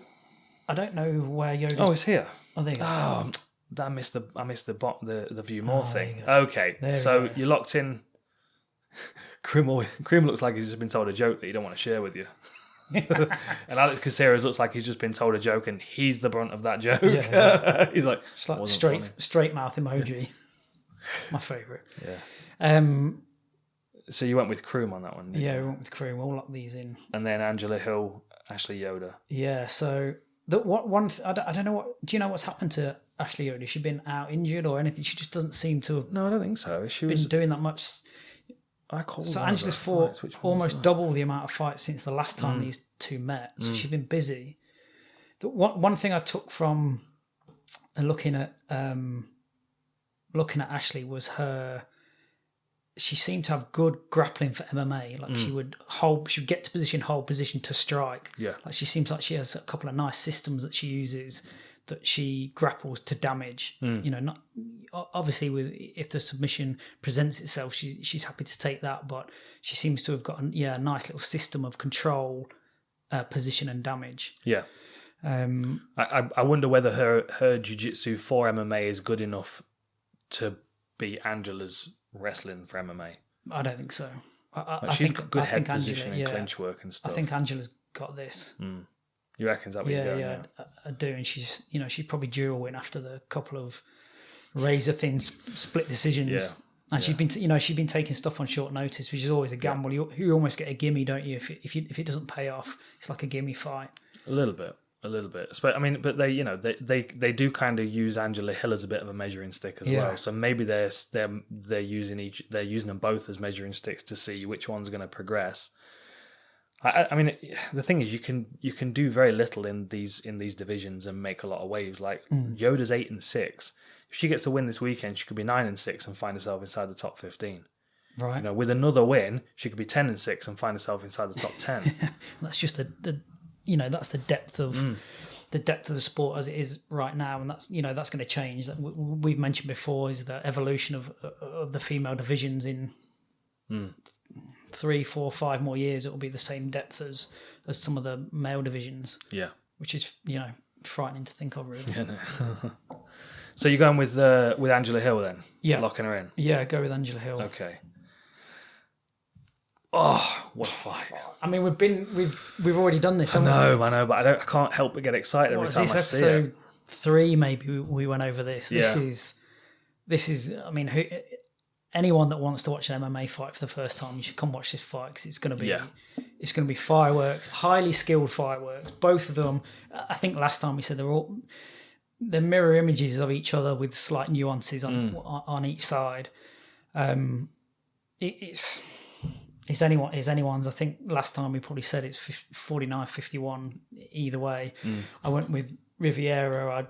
I don't know where Yoder's... Oh, it's here. Oh, there you go. Oh, I missed the view more thing. Okay, so you're locked in. Croom looks like he's just been told a joke that you don't want to share with you. And Alex Caceres looks like he's just been told a joke and he's the brunt of that joke. Yeah. He's like, it's like straight mouth emoji. My favourite. Yeah. So you went with Croom on that one? Yeah, we went with Croom. We'll lock these in. And then Angela Hill, Ashley Yoder. Yeah. So I don't know what. Do you know what's happened to Ashley Yoder? Has she been out injured or anything? She just doesn't seem to have. No, I don't think so. She been was doing that much. So Angela's fought almost double the amount of fights since the last time these two met. So she's been busy. One thing I took from looking at Ashley was her. She seemed to have good grappling for MMA. Like she would get to position, hold position to strike. Yeah. Like she seems like she has a couple of nice systems that she uses that she grapples to damage. Not obviously if the submission presents itself, she's happy to take that. But she seems to have got a nice little system of control, position and damage. Yeah. I wonder whether her jiu-jitsu for MMA is good enough to be Angela's wrestling for MMA. I don't think so. She's got good head position and clinch work and stuff. I think Angela's got this. You reckon that? Yeah, I do. And she's probably due a win after the couple of razor thin split decisions. Yeah. And she's been taking stuff on short notice, which is always a gamble. You almost get a gimme, don't you? If it doesn't pay off, it's like a gimme fight. A little bit. But they do kind of use Angela Hill as a bit of a measuring stick as well. So maybe they're using them both as measuring sticks to see which one's going to progress. I mean, the thing is, you can do very little in these divisions and make a lot of waves. Like Yoder's 8-6. If she gets a win this weekend, she could be 9-6 and find herself inside the top 15. Right. With another win, she could be 10-6 and find herself inside the top 10. That's just that's the depth of the sport as it is right now, and that's going to change. That we've mentioned before is the evolution of the female divisions in 3, 4, 5 more years. It will be the same depth as some of the male divisions. Yeah, which is frightening to think of, really. Yeah, no. So you're going with Angela Hill then? Yeah, locking her in. Yeah, go with Angela Hill. Okay. Oh, what a fight! I mean, we've already done this. I know, but I can't help but get excited every time I see it. Episode 3, maybe we went over this. Yeah. This is. I mean, anyone that wants to watch an MMA fight for the first time, you should come watch this fight because it's going to be Yeah. it's going to be fireworks, highly skilled fireworks. Both of them, I think last time we said they're mirror images of each other with slight nuances on each side. It's anyone's. I think last time we probably said it's 49-51 either way. I went with Rivera.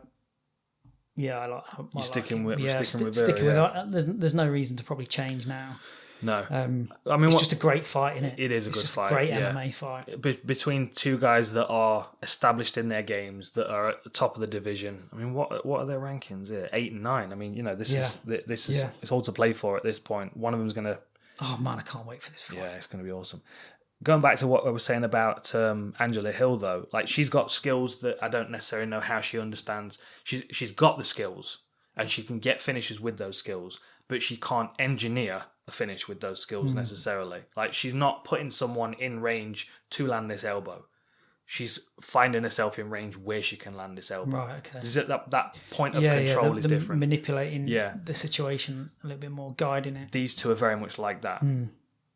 You're sticking with Rivera. Sticking with. There's no reason to probably change now. No, I mean, it's just a great fight, isn't it? It is a good fight. Great MMA fight between two guys that are established in their games, that are at the top of the division. I mean, what are their rankings here? 8 and 9. I mean, this is it's all to play for at this point. One of them's gonna. Oh man, I can't wait for this fight. Yeah, it's gonna be awesome. Going back to what I was saying about Angela Hill, though, like she's got skills that I don't necessarily know how she understands. She's got the skills and she can get finishes with those skills, but she can't engineer a finish with those skills necessarily. Like she's not putting someone in range to land this elbow. She's finding herself in range where she can land this elbow. Right, okay. That point of control is different. Manipulating the situation a little bit more, guiding it. These two are very much like that.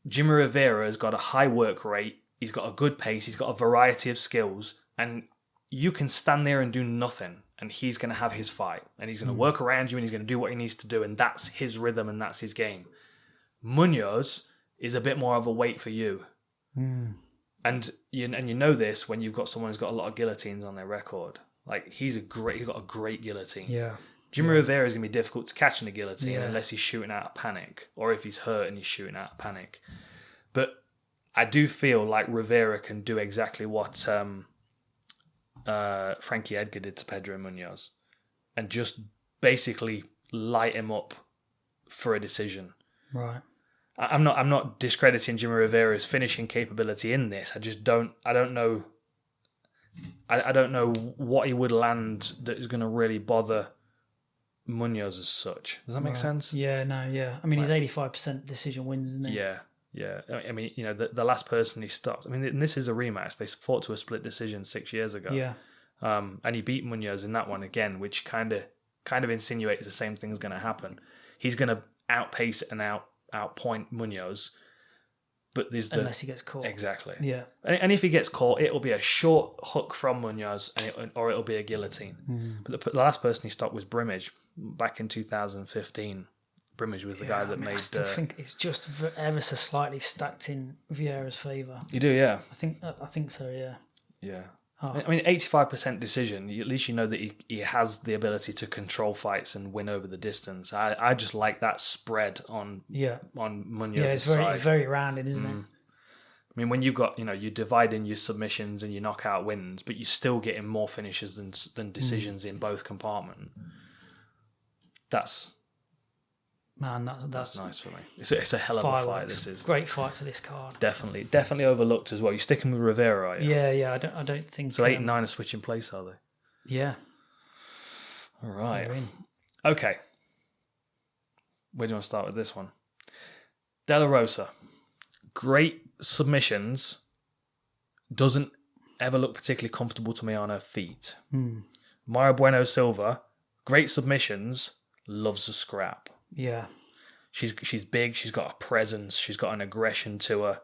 Jimmy Rivera has got a high work rate. He's got a good pace. He's got a variety of skills. And you can stand there and do nothing. And he's going to have his fight. And he's going to work around you and he's going to do what he needs to do. And that's his rhythm and that's his game. Munhoz is a bit more of a wait for you. And you know this when you've got someone who's got a lot of guillotines on their record. Like he's got a great guillotine. Yeah. Jimmy Rivera is going to be difficult to catch in a guillotine unless he's shooting out of panic or if he's hurt and he's shooting out of panic. But I do feel like Rivera can do exactly what Frankie Edgar did to Pedro Munhoz and just basically light him up for a decision. Right. I'm not discrediting Jimmy Rivera's finishing capability in this. I don't know what he would land that is going to really bother Munhoz as such. Does that make sense? Yeah, no, yeah. I mean, he's 85% decision wins, isn't he? Yeah. I mean, the last person he stopped. I mean, and this is a rematch. They fought to a split decision 6 years ago. Yeah. And he beat Munhoz in that one again, which kind of insinuates the same thing's going to happen. He's going to outpace and outpoint Munhoz. But unless he gets caught. Exactly. Yeah. And if he gets caught, it'll be a short hook from Munhoz or it'll be a guillotine. But the last person he stopped was Brimage back in 2015. Brimage was the guy that made... I still think it's just ever so slightly stacked in Vieira's favour. You do, yeah. I think so, yeah. Yeah. Oh. I mean, 85% decision, at least you know that he has the ability to control fights and win over the distance. I just like that spread on Munhoz's side. It's very rounded, isn't it? I mean, when you've got, you're dividing your submissions and your knockout wins, but you're still getting more finishes than decisions in both compartments. That's nice for me. It's a hell of a fight. This is great fight for this card. Definitely overlooked as well. You're sticking with Rivera, are you? Yeah. I don't think so. 8 and 9 are switching place, are they? Yeah. All right. Okay. Where do you want to start with this one? De La Rosa, great submissions. Doesn't ever look particularly comfortable to me on her feet. Mara Bueno Silva, great submissions. Loves a scrap. Yeah. She's big, she's got a presence, she's got an aggression to her.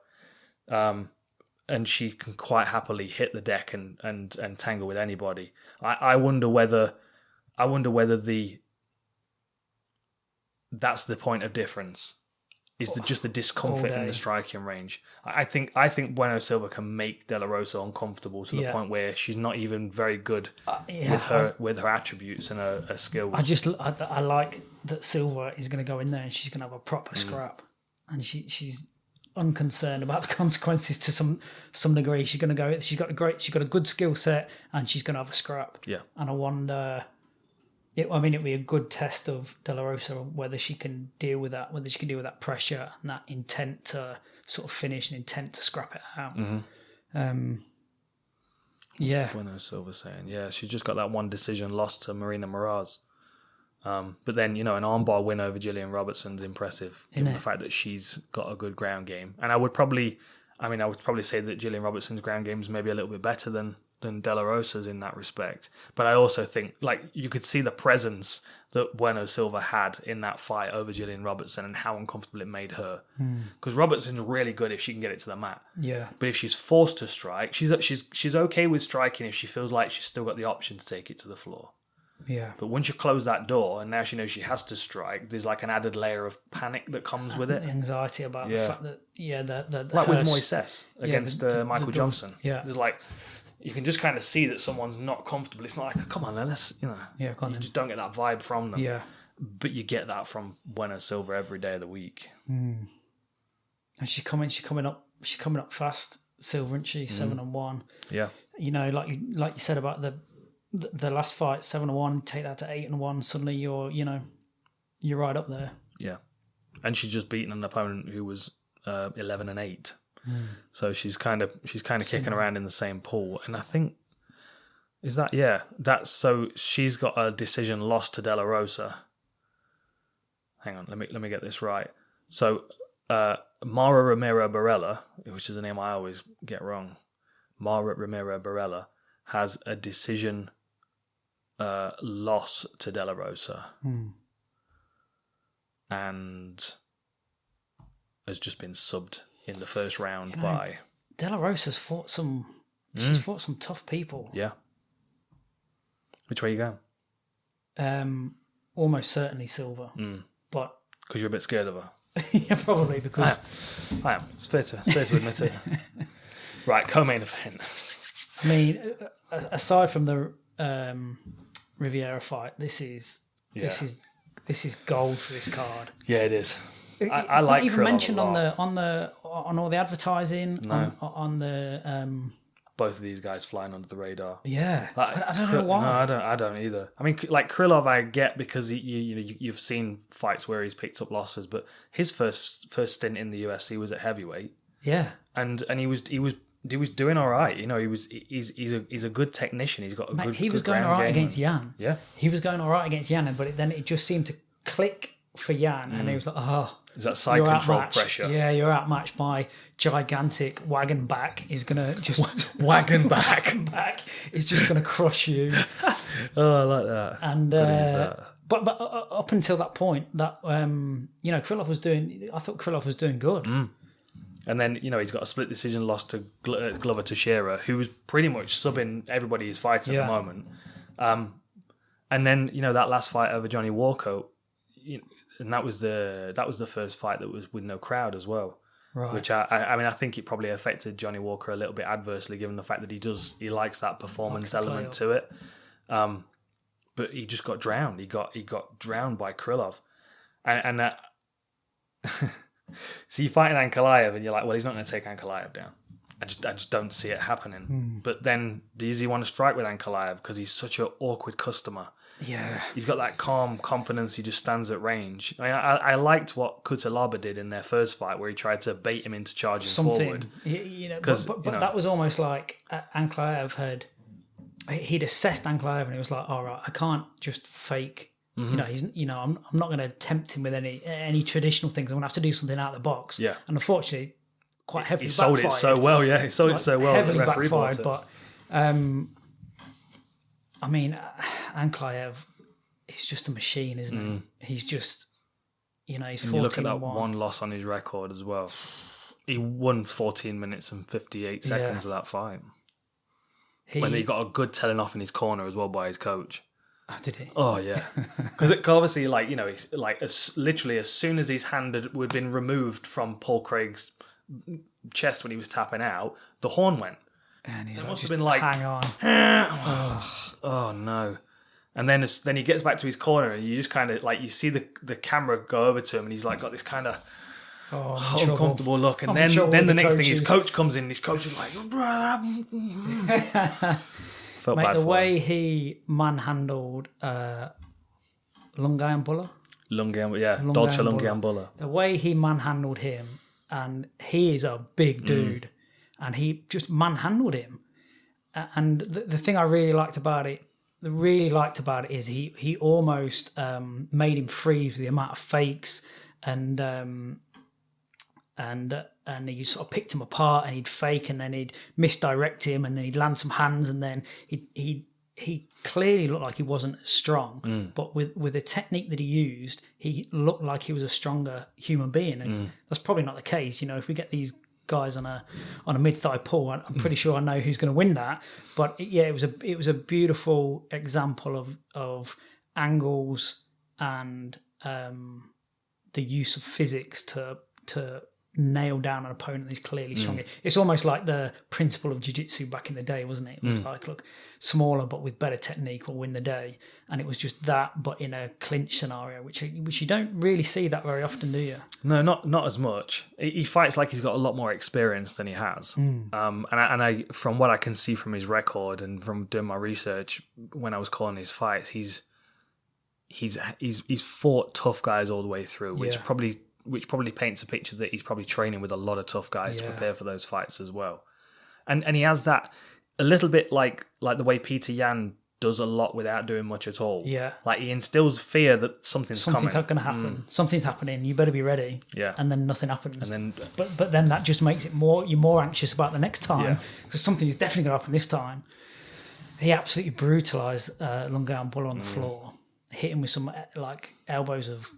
And she can quite happily hit the deck and tangle with anybody. I wonder whether that's the point of difference. Is just the discomfort in the striking range. I think Bueno Silva can make De La Rosa uncomfortable to the point where she's not even very good with her attributes and her skills. I like that Silva is going to go in there and she's going to have a proper scrap, and she's unconcerned about the consequences to some degree. She's going to go. She's got a good skill set and she's going to have a scrap. Yeah, and I wonder. It'll be a good test of De La Rosa whether she can deal with that pressure and that intent to sort of finish and intent to scrap it out. Bueno Silva saying, she's just got that one decision lost to Marina Moraz. But then, an armbar win over Gillian Robertson's impressive, given the fact that she's got a good ground game. And I would probably say that Gillian Robertson's ground game is maybe a little bit better than De La Rosa's in that respect. But I also think, you could see the presence that Bueno Silva had in that fight over Gillian Robertson and how uncomfortable it made her. Because Robertson's really good if she can get it to the mat. Yeah. But if she's forced to strike, she's okay with striking if she feels like she's still got the option to take it to the floor. Yeah. But once you close that door and now she knows she has to strike, there's like an added layer of panic that comes with it. Anxiety about the fact that, like with Moises against Michael Johnson. Yeah. There's like, you can just kind of see that someone's not comfortable. It's not like, come on, let's, Yeah, you just don't get that vibe from them. Yeah. But you get that from Bueno Silva every day of the week. And she's coming up fast, Silva, isn't she? 7-1. Yeah. Like you said about the last fight, 7-1, take that to 8-1. Suddenly you're right up there. Yeah, and she's just beaten an opponent who was 11-8. So she's kind of kicking around in the same pool. And I think that's so she's got a decision loss to De La Rosa. Hang on, let me get this right. So Mara Ramiro Barella, which is a name I always get wrong, Mara Ramiro Barella has a decision loss to De La Rosa. And has just been subbed in the first round by De La Rosa's fought some. She's fought some tough people. Yeah. Which way you going? Almost certainly Silva, but because you're a bit scared of her. yeah, probably because I am. It's fair to admit it. Right, co-main event. I mean, aside from the Rivera fight, this is gold for this card. Yeah, it is. I it's like not even Krylov mentioned a lot. on all the advertising. No. On the both of these guys flying under the radar. Yeah, like, I don't know why. No, I don't either. I mean, like Krylov, I get because you've seen fights where he's picked up losses, but his first stint in the UFC was at heavyweight. Yeah, and he was doing all right. He's a good technician. He's got a good. He was good going all right game. against Jan. Yeah, he was going all right against Jan, but then it just seemed to click for Jan, and he was like, "Oh, is that side control pressure? Yeah, you're outmatched by gigantic wagon back. Is gonna just wagon back. Is just gonna crush you." Oh, I like that. And but up until that point, that Krylov was doing. I thought Krylov was doing good. And then, he's got a split decision loss to Glover Teixeira, who was pretty much subbing everybody he's fighting at the moment. And then, that last fight over Johnny Walker, and that was the first fight that was with no crowd as well. Right. Which I think it probably affected Johnny Walker a little bit adversely, given the fact that he likes that performance element to it. But he just got drowned. He got drowned by Krylov, and that. So you fight Ankalaev and you're like, well, he's not going to take Ankalaev down. I just don't see it happening. But then, does he want to strike with Ankalaev because he's such an awkward customer? Yeah, he's got that calm confidence. He just stands at range. I liked what Kutalaba did in their first fight, where he tried to bait him into charging forward. But that was almost like Ankalaev he'd assessed Ankalaev and he was like, all right, I can't just fake. I'm not going to tempt him with any traditional things. I'm going to have to do something out of the box. Yeah, and unfortunately, quite heavily. He sold it so well. Yeah, he sold it so well. Heavily backfired, but. I mean, Ankalaev is just a machine, isn't he? He's just, he's 14-1. You look at that one loss on his record as well. He won 14 minutes and 58 seconds of that fight. When he got a good telling off in his corner as well by his coach. Oh, did he? Oh, yeah. Because obviously, he's literally as soon as his hand had been removed from Paul Craig's chest when he was tapping out, the horn went. And he's must just have been like, hang on. Oh no. And then he gets back to his corner and you just kind of you see the camera go over to him and he's got this kind of uncomfortable look. And then the next thing his coach comes in and his coach is like, felt Mate, bad the for way him. he manhandled Lungiambula. Dolce Lungiambula. The way he manhandled him, and he is a big dude. And he just manhandled him. And the thing I really liked about it is he almost made him freeze the amount of fakes and he sort of picked him apart and he'd fake and then he'd misdirect him and then he'd land some hands and then he'd he clearly looked like he wasn't as strong, but with the technique that he used, he looked like he was a stronger human being, and that's probably not the case. If we get these guys on a mid-thigh pull, I'm pretty sure I know who's going to win that. But it was a beautiful example of angles and the use of physics to nail down an opponent that's clearly stronger. It's almost like the principle of jiu-jitsu back in the day, wasn't it? It was like, look, smaller but with better technique will win the day. And it was just that, but in a clinch scenario, which you don't really see that very often, do you? No, not as much. He fights like he's got a lot more experience than he has. And I, from what I can see from his record and from doing my research when I was calling his fights, he's fought tough guys all the way through, which probably paints a picture that he's probably training with a lot of tough guys to prepare for those fights as well. And he has that a little bit like the way Peter Yan does a lot without doing much at all. Yeah. Like he instills fear that something's coming. Something's going to happen. Something's happening. You better be ready. Yeah. And then nothing happens. And then, but then that just makes it you're more anxious about the next time because something is definitely going to happen this time. He absolutely brutalised Lungan Buller on the floor. Hit him with some like elbows of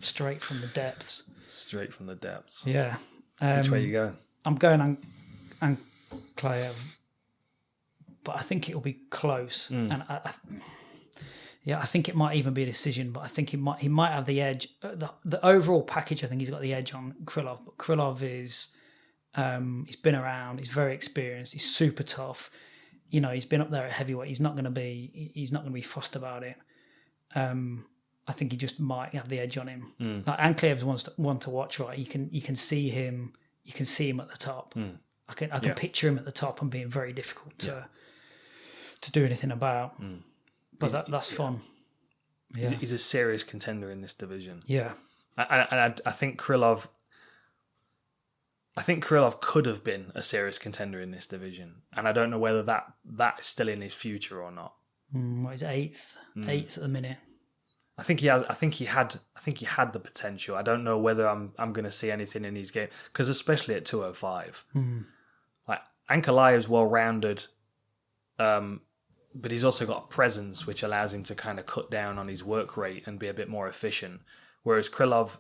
straight from the depths. Straight from the depths. Yeah. Which way you going? I'm going Ankalaev, but I think it'll be close. And I think it might even be a decision, but I think he might have the edge. The overall package, I think he's got the edge on Krylov. But Krylov is he's been around. He's very experienced. He's super tough. He's been up there at heavyweight. He's not going to be fussed about it. I think he just might have the edge on him. Like Ankalaev's one to watch, right? You can see him. You can see him at the top. I can picture him at the top and being very difficult to do anything about. But that's fun. Yeah. He's a serious contender in this division. Yeah, and I think Krylov. I think Krylov could have been a serious contender in this division, and I don't know whether that is still in his future or not. What is eighth at the minute? I think he has. I think he had the potential. I don't know whether I'm going to see anything in his game because especially at 205, like Ankalaev is well rounded, but he's also got a presence which allows him to kind of cut down on his work rate and be a bit more efficient. Whereas Krylov,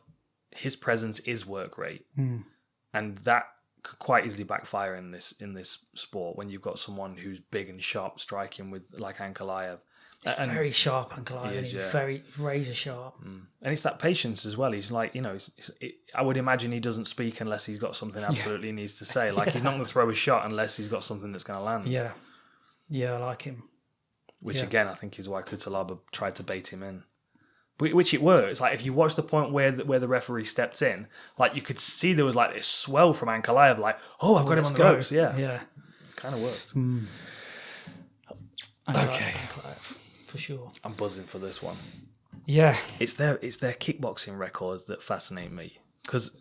his presence is work rate, and that could quite easily backfire in this sport when you've got someone who's big and sharp striking with like Ankalaev. He's very sharp, Ankalaev. He's very razor sharp. And it's that patience as well. He's like, I would imagine he doesn't speak unless he's got something absolutely needs to say. Like he's not going to throw a shot unless he's got something that's going to land. Yeah. Yeah, I like him. Which again, I think is why Kutalaba tried to bait him in. Which it works. Like if you watch the point where the referee stepped in, like you could see there was like this swell from Ankalaev, like, I've got him on the ropes. Yeah. Yeah. Kind of worked. Okay. For sure. I'm buzzing for this one. Yeah. It's their kickboxing records that fascinate me. Because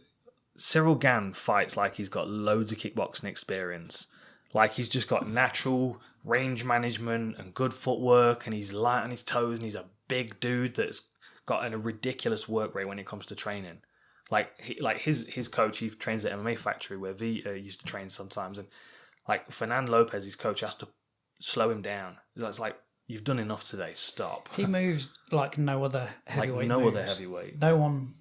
Cyril Gane fights like he's got loads of kickboxing experience. Like he's just got natural range management and good footwork and he's light on his toes and he's a big dude that's got a ridiculous work rate when it comes to training. Like his coach, he trains at MMA Factory where V used to train sometimes. And like Fernand Lopez, his coach, has to slow him down. It's like, you've done enough today. Stop. He moves like no other heavyweight. Other heavyweight. No one,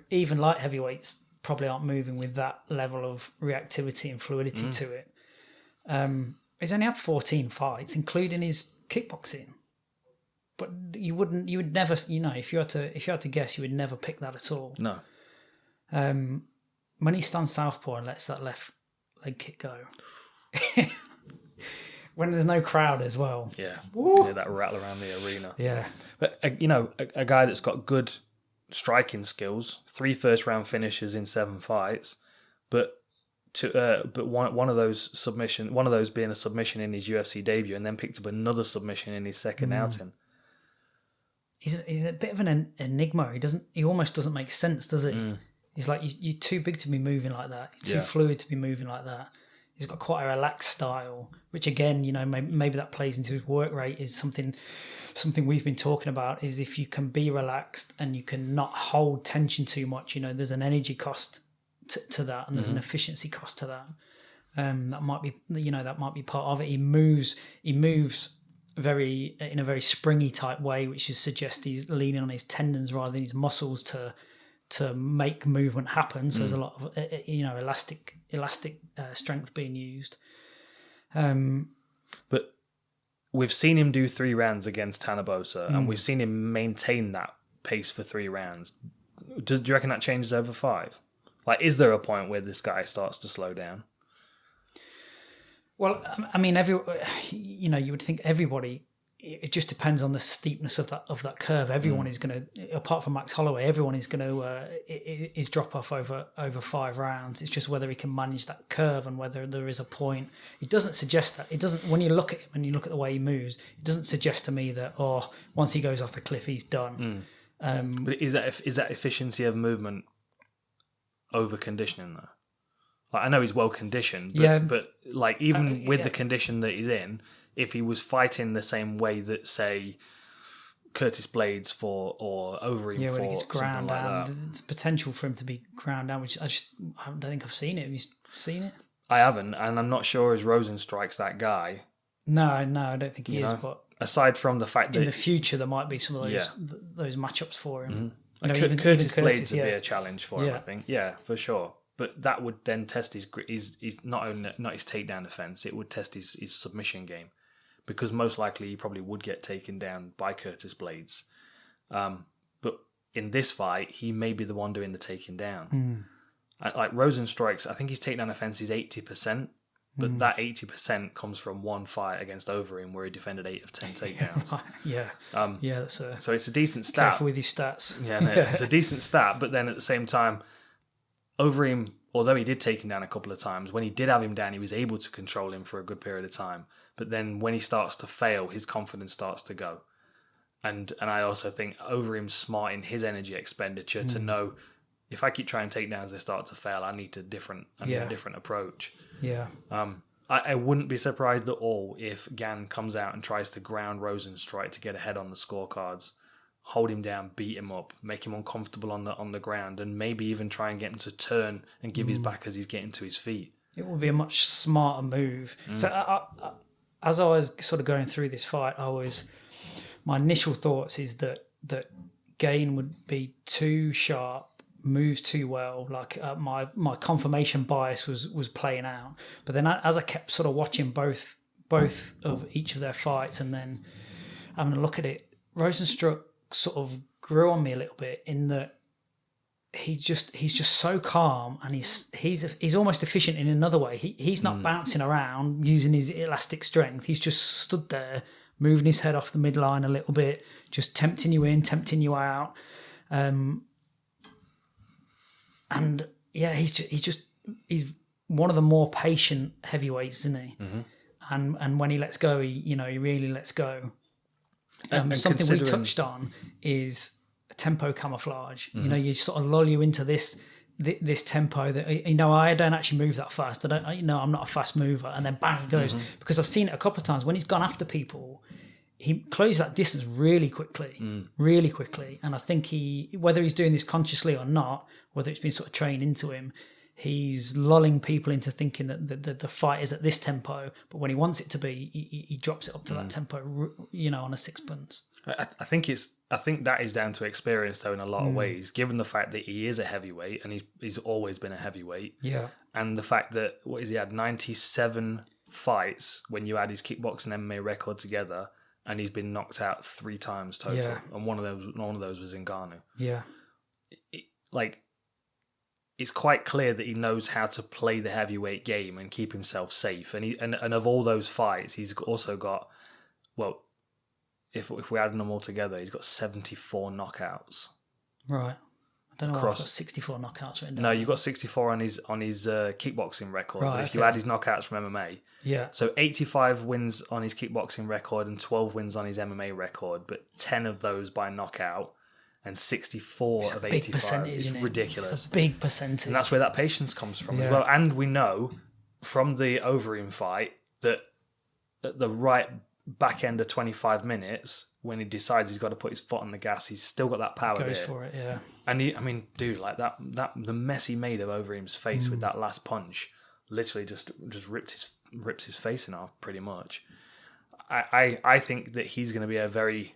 even light heavyweights probably aren't moving with that level of reactivity and fluidity to it. He's only had 14 fights, including his kickboxing. But you would never, if you had to guess, you would never pick that at all. No. When he stands southpaw and lets that left leg kick go. When there's no crowd as well. Yeah. Yeah, that rattle around the arena. Yeah. But, a guy that's got good striking skills, 3 first-round finishes in 7 fights, but one of those being a submission in his UFC debut and then picked up another submission in his second outing. He's a bit of an enigma. He almost doesn't make sense, does it? He's like, you're too big to be moving like that. You're too fluid to be moving like that. He's got quite a relaxed style, which again, maybe that plays into his work rate. Is something we've been talking about. Is if you can be relaxed and you can not hold tension too much, there's an energy cost to that, and there's an efficiency cost to that. That might be part of it. He moves in a very springy type way, which suggests he's leaning on his tendons rather than his muscles to make movement happen. So there's a lot of elastic strength being used. But we've seen him do 3 rounds against Tanabosa, and we've seen him maintain that pace for 3 rounds. Do you reckon that changes over 5? Like, is there a point where this guy starts to slow down? Well, I mean, you would think everybody. It just depends on the steepness of that curve. Everyone is going to, apart from Max Holloway, everyone is going to is drop off over 5 rounds. It's just whether he can manage that curve and whether there is a point. It doesn't suggest that. It doesn't. When you look at him and you look at the way he moves, it doesn't suggest to me that once he goes off the cliff, he's done. But is that efficiency of movement over conditioning though? Like, I know he's well conditioned, but like even with the condition that he's in, if he was fighting the same way that, say, Curtis Blaydes or Overeem when he fought, gets ground something down, like that. there's potential for him to be ground down, which I don't think I've seen it. Have you seen it? I haven't, and I'm not sure as Rozenstruik's that guy. No, I don't think he is. But aside from the fact that in the future there might be some of those matchups for him. Like Curtis Blaydes would be a challenge for him, I think. Yeah, for sure. But that would then test his not his takedown defense. It would test his submission game, because most likely he probably would get taken down by Curtis Blaydes. But in this fight, he may be the one doing the taking down. Like Rozenstruik's, I think his takedown defense is 80%, but that 80% comes from one fight against Overeem where he defended 8 of 10 takedowns. So it's a decent stat. Careful with your stats. It's a decent stat, but then at the same time, Overeem, although he did take him down a couple of times, when he did have him down, he was able to control him for a good period of time. But then when he starts to fail, his confidence starts to go. And I also think Overeem's smart in his energy expenditure to know, if I keep trying takedowns, they start to fail, I need a different approach. Yeah. I wouldn't be surprised at all if Gane comes out and tries to ground Rozenstruik to get ahead on the scorecards, hold him down, beat him up, make him uncomfortable on the ground, and maybe even try and get him to turn and give his back as he's getting to his feet. It would be a much smarter move. So as I was sort of going through this fight, my initial thoughts is that Gane would be too sharp, moves too well. Like my confirmation bias was playing out. But then as I kept sort of watching both of each of their fights and then having a look at it, Rozenstruik sort of grew on me a little bit in that he's just so calm, and he's almost efficient in another way. He's not bouncing around using his elastic strength. He's just stood there, moving his head off the midline a little bit, just tempting you in, tempting you out. And yeah, he's one of the more patient heavyweights, isn't he? And when he lets go, he really lets go. And something we touched on is tempo camouflage. You sort of lull you into this tempo that I don't actually move that fast. I'm not a fast mover, and then bang, he goes. Because I've seen it a couple of times when he's gone after people, he closes that distance really quickly, And I think whether he's doing this consciously or not, whether it's been sort of trained into him, he's lulling people into thinking that the fight is at this tempo, but when he wants it to be, he drops it up to that tempo, on a sixpence. I think that is down to experience, though, in a lot of ways, given the fact that he is a heavyweight and he's always been a heavyweight. Yeah. And the fact that, he had 97 fights when you add his kickboxing and MMA record together, and he's been knocked out 3 times total. Yeah. And one of those was in Gane. Yeah. It's quite clear that he knows how to play the heavyweight game and keep himself safe. And of all those fights, he's also got, if we add them all together, he's got 74 knockouts. Right. I don't know why I've got 64 knockouts written down. No, you've got 64 on his kickboxing record. Right, if you add his knockouts from MMA. Yeah. So 85 wins on his kickboxing record and 12 wins on his MMA record, but 10 of those by knockout. And 64 of 85 is ridiculous. It's a big percentage. And that's where that patience comes from as well. And we know from the Overeem fight that at the right back end of 25 minutes, when he decides he's got to put his foot on the gas, he's still got that power there. Goes for it, yeah. And the mess he made of Overeem's face with that last punch literally just ripped his face in half pretty much. I think that he's going to be a very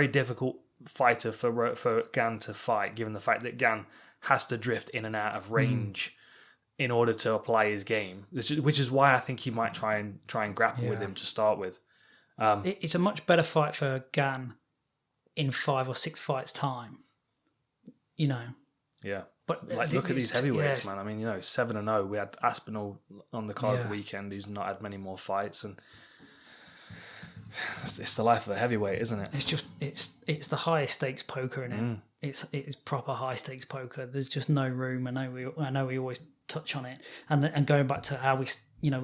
difficult fighter for Gane to fight, given the fact that Gane has to drift in and out of range in order to apply his game, which is why I think he might try and grapple with him to start with. It's a much better fight for Gane in 5 or 6 fights time, you know. Yeah. But like, look at these heavyweights, man. I mean, 7-0. We had Aspinall on the card the weekend, who's not had many more fights, and it's the life of a heavyweight, isn't it? It's just it's the highest stakes poker in it. It's proper high stakes poker. There's just no room. I know we always touch on it, and going back to how we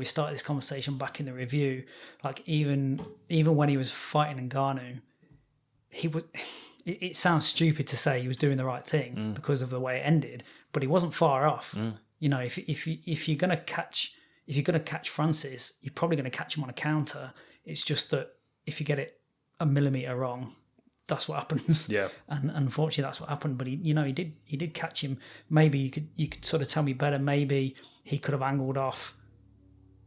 started this conversation back in the review, like even when he was fighting Ngannou, he was. It sounds stupid to say he was doing the right thing because of the way it ended, but he wasn't far off. If you're gonna catch Francis, you're probably gonna catch him on a counter. It's just that if you get it a millimeter wrong, that's what happens. Yeah, and unfortunately, that's what happened. But he did catch him. Maybe you could sort of tell me better. Maybe he could have angled off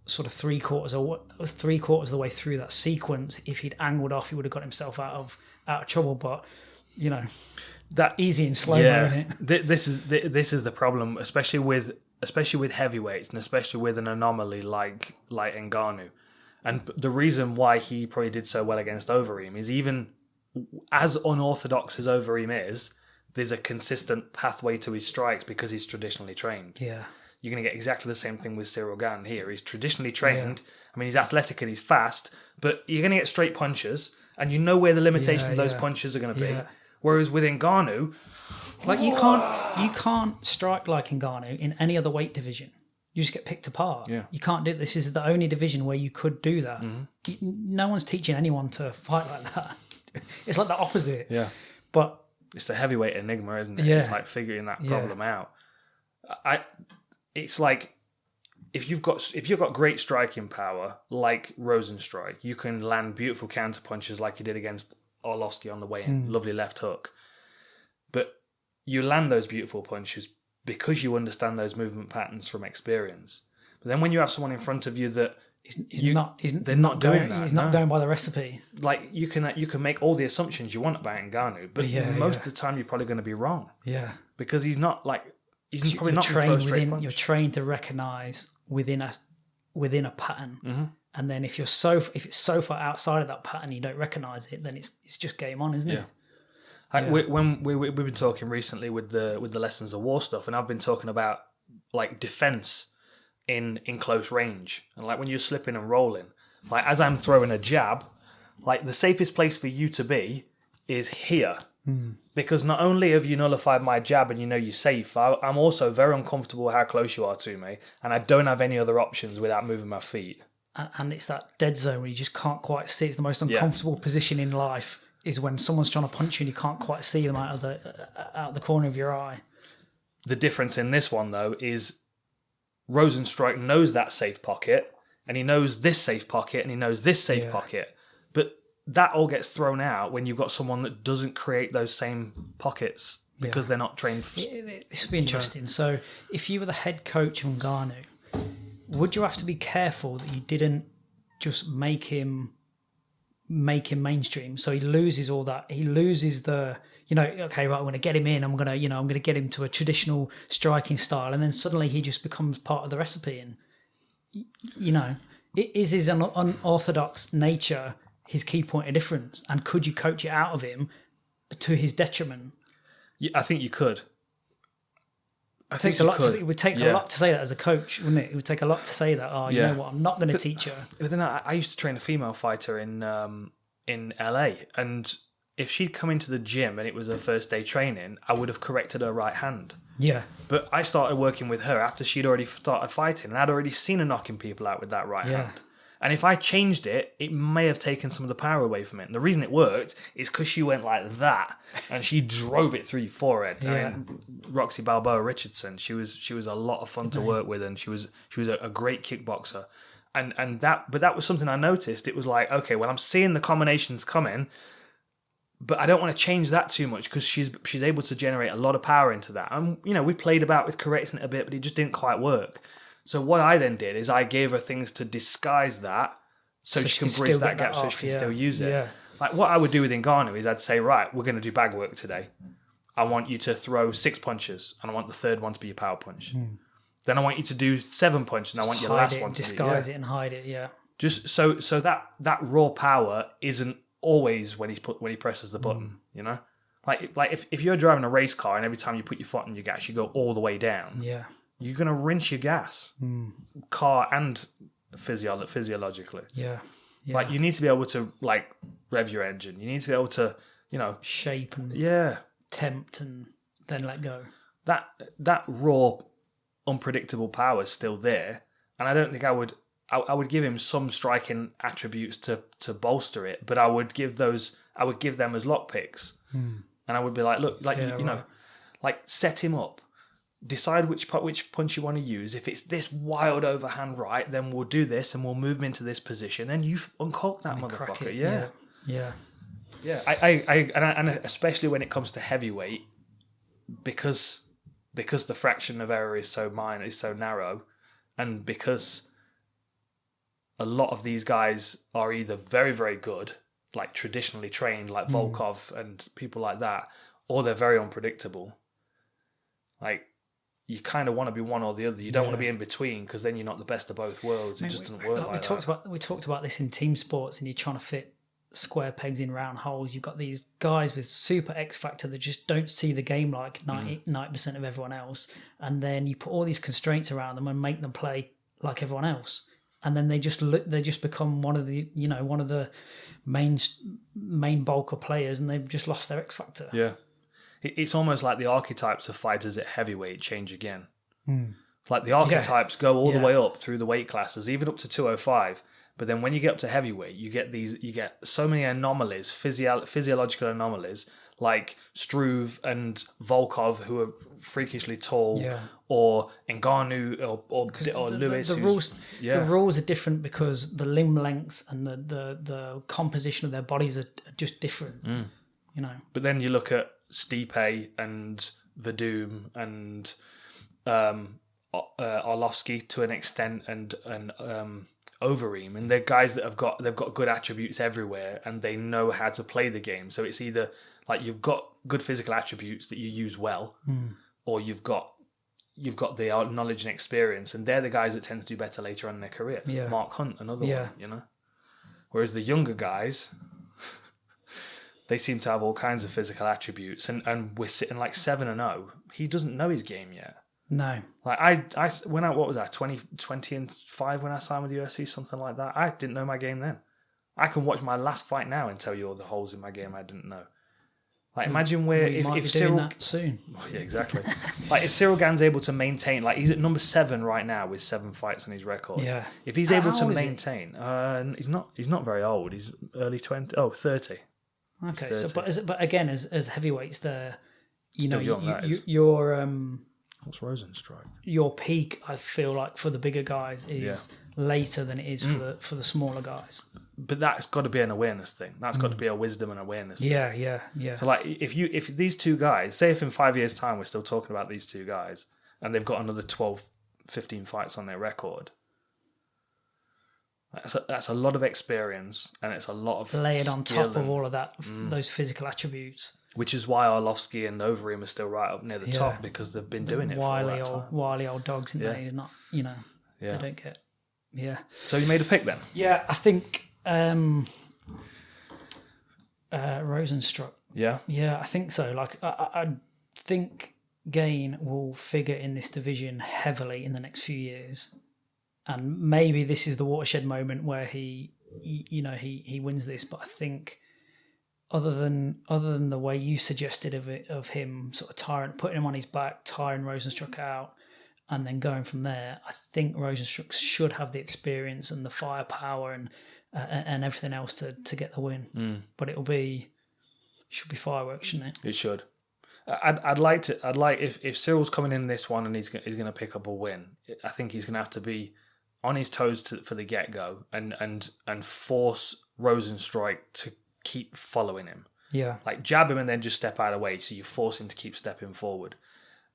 sort of 3/4 of the way through that sequence. If he'd angled off, he would have got himself out of trouble. But that easy and slow mo. Yeah, this is the problem, especially with heavyweights, and especially with an anomaly like Ngannou. And the reason why he probably did so well against Overeem is, even as unorthodox as Overeem is, there's a consistent pathway to his strikes because he's traditionally trained. Yeah. You're going to get exactly the same thing with Cyril Gane here. He's traditionally trained. Yeah. I mean, he's athletic and he's fast, but you're going to get straight punches, and you know where the limitation of those punches are going to be. Yeah. Whereas with Ngannou, like you can't strike like Ngannou in any other weight division. You just get picked apart. Yeah. You can't do it. This is the only division where you could do that. No one's teaching anyone to fight like that. It's like the opposite. Yeah. But it's the heavyweight enigma, isn't it? Yeah. It's like figuring that problem out. It's like if you've got great striking power like Rozenstruik, you can land beautiful counter punches like you did against Arlovski on the way in. Lovely left hook. But you land those beautiful punches because you understand those movement patterns from experience. But then when you have someone in front of you that they're not doing that. He's not going by the recipe. Like you can make all the assumptions you want about Ngannou, but most of the time you're probably going to be wrong. Yeah, because he's not like he's probably not trained throw a straight punch. You're trained to recognise within a pattern, and then if it's so far outside of that pattern you don't recognise it, then it's just game on, isn't it? When we've been talking recently with the Lessons of War stuff, and I've been talking about like defense in close range, and like when you're slipping and rolling, like as I'm throwing a jab, like the safest place for you to be is here, because not only have you nullified my jab and you're safe, I'm also very uncomfortable how close you are to me, and I don't have any other options without moving my feet. And it's that dead zone where you just can't quite see. It's the most uncomfortable position in life. Is when someone's trying to punch you and you can't quite see them out of the corner of your eye. The difference in this one, though, is Rozenstruik knows that safe pocket, and he knows this safe pocket, and he knows this safe pocket. But that all gets thrown out when you've got someone that doesn't create those same pockets because they're not trained. This would be interesting. So if you were the head coach of Ngannou, would you have to be careful that you didn't just make him mainstream, so he loses all that? He loses the okay, right, I'm going to get him in, I'm going to get him to a traditional striking style, and then suddenly he just becomes part of the recipe. And is his unorthodox nature his key point of difference, and could you coach it out of him to his detriment? I think you could. It would take a lot to say that as a coach, wouldn't it? It would take a lot to say that. You know what? I'm not going to teach her. But then I used to train a female fighter in LA, and if she'd come into the gym and it was her first day training, I would have corrected her right hand. Yeah. But I started working with her after she'd already started fighting, and I'd already seen her knocking people out with that right hand. And if I changed it, it may have taken some of the power away from it. And the reason it worked is because she went like that and she drove it through your forehead. Yeah. I mean, Roxy Balboa Richardson, she was a lot of fun to work with, and she was a great kickboxer. But that was something I noticed. It was like, okay, well, I'm seeing the combinations coming, but I don't want to change that too much because she's able to generate a lot of power into that. And we played about with correcting it a bit, but it just didn't quite work. So what I then did is I gave her things to disguise that so she can bridge that gap so she can still use it. Yeah. Like what I would do with Ngannou is I'd say, right, we're going to do bag work today. I want you to throw 6 punches, and I want the third one to be your power punch. Then I want you to do 7 punches, and I want your last one to disguise it and hide it. Yeah. Just so that raw power isn't always when he presses the button. You know, like if you're driving a race car and every time you put your foot on your gas, you go all the way down. Yeah. You're gonna rinse your gas, car and physiologically. Yeah. Like you need to be able to like rev your engine. You need to be able to, shape and tempt and then let go. That raw, unpredictable power is still there, and I don't think I would give him some striking attributes to bolster it, but I would give them as lock picks, and I would be like, look, like like set him up. Decide which punch you want to use. If it's this wild overhand right, then we'll do this and we'll move him into this position. And you uncork that motherfucker. Yeah. And especially when it comes to heavyweight, because the fraction of error is so minor, is so narrow, and because a lot of these guys are either very, very good, like traditionally trained, like Volkov and people like that, or they're very unpredictable. Like, you kind of want to be one or the other. You don't want to be in between, because then you're not the best of both worlds. It just doesn't work like that. We talked about this in team sports, and you're trying to fit square pegs in round holes. You've got these guys with super X factor that just don't see the game like 90% of everyone else, and then you put all these constraints around them and make them play like everyone else, and then they just become one of the main bulk of players, and they've just lost their X factor. Yeah. It's almost like the archetypes of fighters at heavyweight change again. Like the archetypes go all the way up through the weight classes, even up to 205. But then when you get up to heavyweight, you get so many anomalies, physiological anomalies, like Struve and Volkov, who are freakishly tall, or Ngannou or Lewis. The rules are different because the limb lengths and the composition of their bodies are just different. But then you look at Stipe and Verdum and Arlovsky to an extent, and Overeem, and they're guys that they've got good attributes everywhere, and they know how to play the game. So it's either like you've got good physical attributes that you use well, or you've got the knowledge and experience, and they're the guys that tend to do better later on in their career. Mark Hunt, another one, Whereas the younger guys, they seem to have all kinds of physical attributes, and we're sitting like 7-0. He doesn't know his game yet. No. Like I when I, what was that, 20-5 when I signed with the UFC, something like that. I didn't know my game then. I can watch my last fight now and tell you all the holes in my game I didn't know. Like imagine if Cyril, that soon. Oh, yeah, exactly. Like if Cyril Gane's able to maintain, like he's at number 7 right now with 7 fights on his record. Yeah. If he's able to maintain, he's not very old. He's early 30. Okay, 30. But again, as heavyweights, they're what's Rozenstruik? Your peak, I feel like, for the bigger guys is later than it is for the smaller guys. But that's got to be an awareness thing. That's got to be a wisdom and awareness thing. Yeah. So like, if these two guys, say if in 5 years' time we're still talking about these two guys, and they've got another 12, 15 fights on their record, that's a lot of experience, and it's a lot of layered on top of all of that, those physical attributes. Which is why Arlovsky and Overeem are still right up near the top, because they've been doing it for a long time. Wily old dogs, and they're not, they don't get. Yeah. So you made a pick then? Yeah, I think Rozenstruik. Yeah. Yeah, I think so. Like, I think Gane will figure in this division heavily in the next few years, and maybe this is the watershed moment where he wins this. But I think, other than the way you suggested of him sort of putting him on his back, tiring Rozenstruik out, and then going from there, I think Rozenstruik should have the experience and the firepower and everything else to get the win. But should be fireworks, shouldn't it? It should. I'd like if Cyril's coming in this one and he's going to pick up a win. I think he's going to have to be on his toes for the get go and force Rozenstruik to keep following him. Yeah. Like jab him and then just step out of the way, so you force him to keep stepping forward.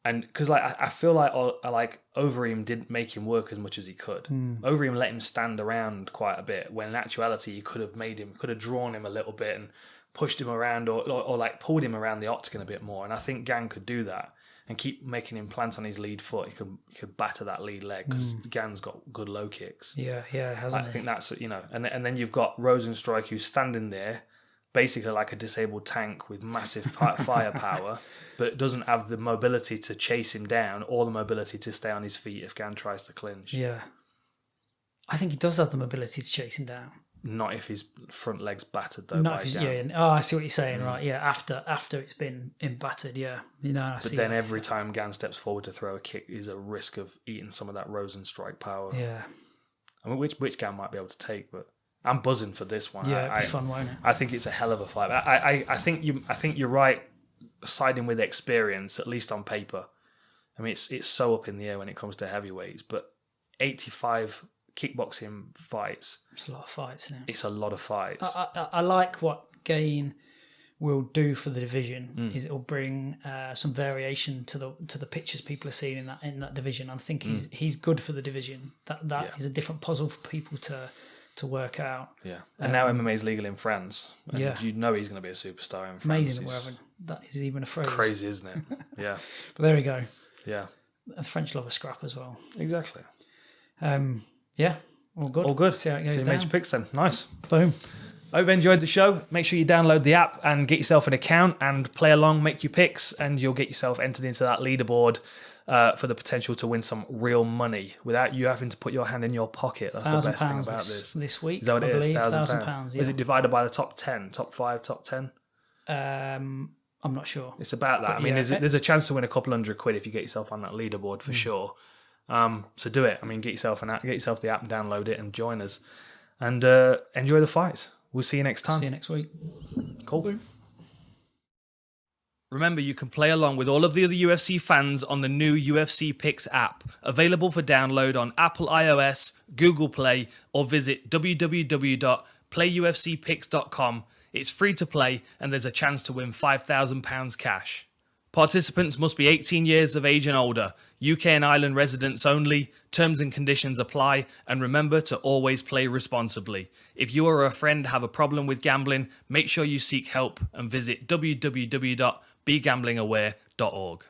And because I feel like Overeem didn't make him work as much as he could. Overeem let him stand around quite a bit, when in actuality he could have drawn him a little bit and pushed him around, or like pulled him around the octagon a bit more. And I think Gane could do that and keep making him plant on his lead foot. He could batter that lead leg, because Gane's got good low kicks. Yeah, hasn't he? I think that's, and then you've got Rozenstruik, who's standing there basically like a disabled tank with massive firepower, but doesn't have the mobility to chase him down or the mobility to stay on his feet if Gane tries to clinch. Yeah. I think he does have the mobility to chase him down. Not if his front leg's battered, though. Not if Gane. Oh, I see what you're saying, right? Yeah, after it's been battered, yeah. But then every time Gane steps forward to throw a kick, is a risk of eating some of that Rozenstruik power. Yeah. I mean, which Gane might be able to take, but I'm buzzing for this one. Yeah, it'd be fun, won't it? I think it's a hell of a fight. I think you're right, siding with experience, at least on paper. I mean, it's so up in the air when it comes to heavyweights, but 85 kickboxing fights. It's a lot of fights, isn't it? It's a lot of fights. I like what Gane will do for the division. Is it will bring some variation to the pictures people are seeing in that division. I think he's good for the division. That is a different puzzle for people to work out. Yeah, and now MMA is legal in France. And you know he's going to be a superstar in France. Amazing that is even a phrase. Crazy, isn't it? Yeah. But there we go. Yeah. The French love a scrap as well. Exactly. Yeah, all good. All good. See how it goes down. Major picks then. Nice. Boom. I hope you enjoyed the show. Make sure you download the app and get yourself an account and play along, make your picks, and you'll get yourself entered into that leaderboard for the potential to win some real money without you having to put your hand in your pocket. That's the best thing about this week. Is that what it is? £1,000. Yeah. Is it divided by the top 10, top 5, top 10? I'm not sure. It's about that. But I mean, there's a chance to win a couple £100 if you get yourself on that leaderboard for sure. So do it. I mean, get yourself the app, and download it, and join us, and enjoy the fights. We'll see you next time. See you next week. Cool. Remember, you can play along with all of the other UFC fans on the new UFC Picks app, available for download on Apple iOS, Google Play, or visit www.playufcpicks.com. It's free to play, and there's a chance to win £5,000 cash. Participants must be 18 years of age and older, UK and Ireland residents only, terms and conditions apply, and remember to always play responsibly. If you or a friend have a problem with gambling, make sure you seek help and visit www.begamblingaware.org.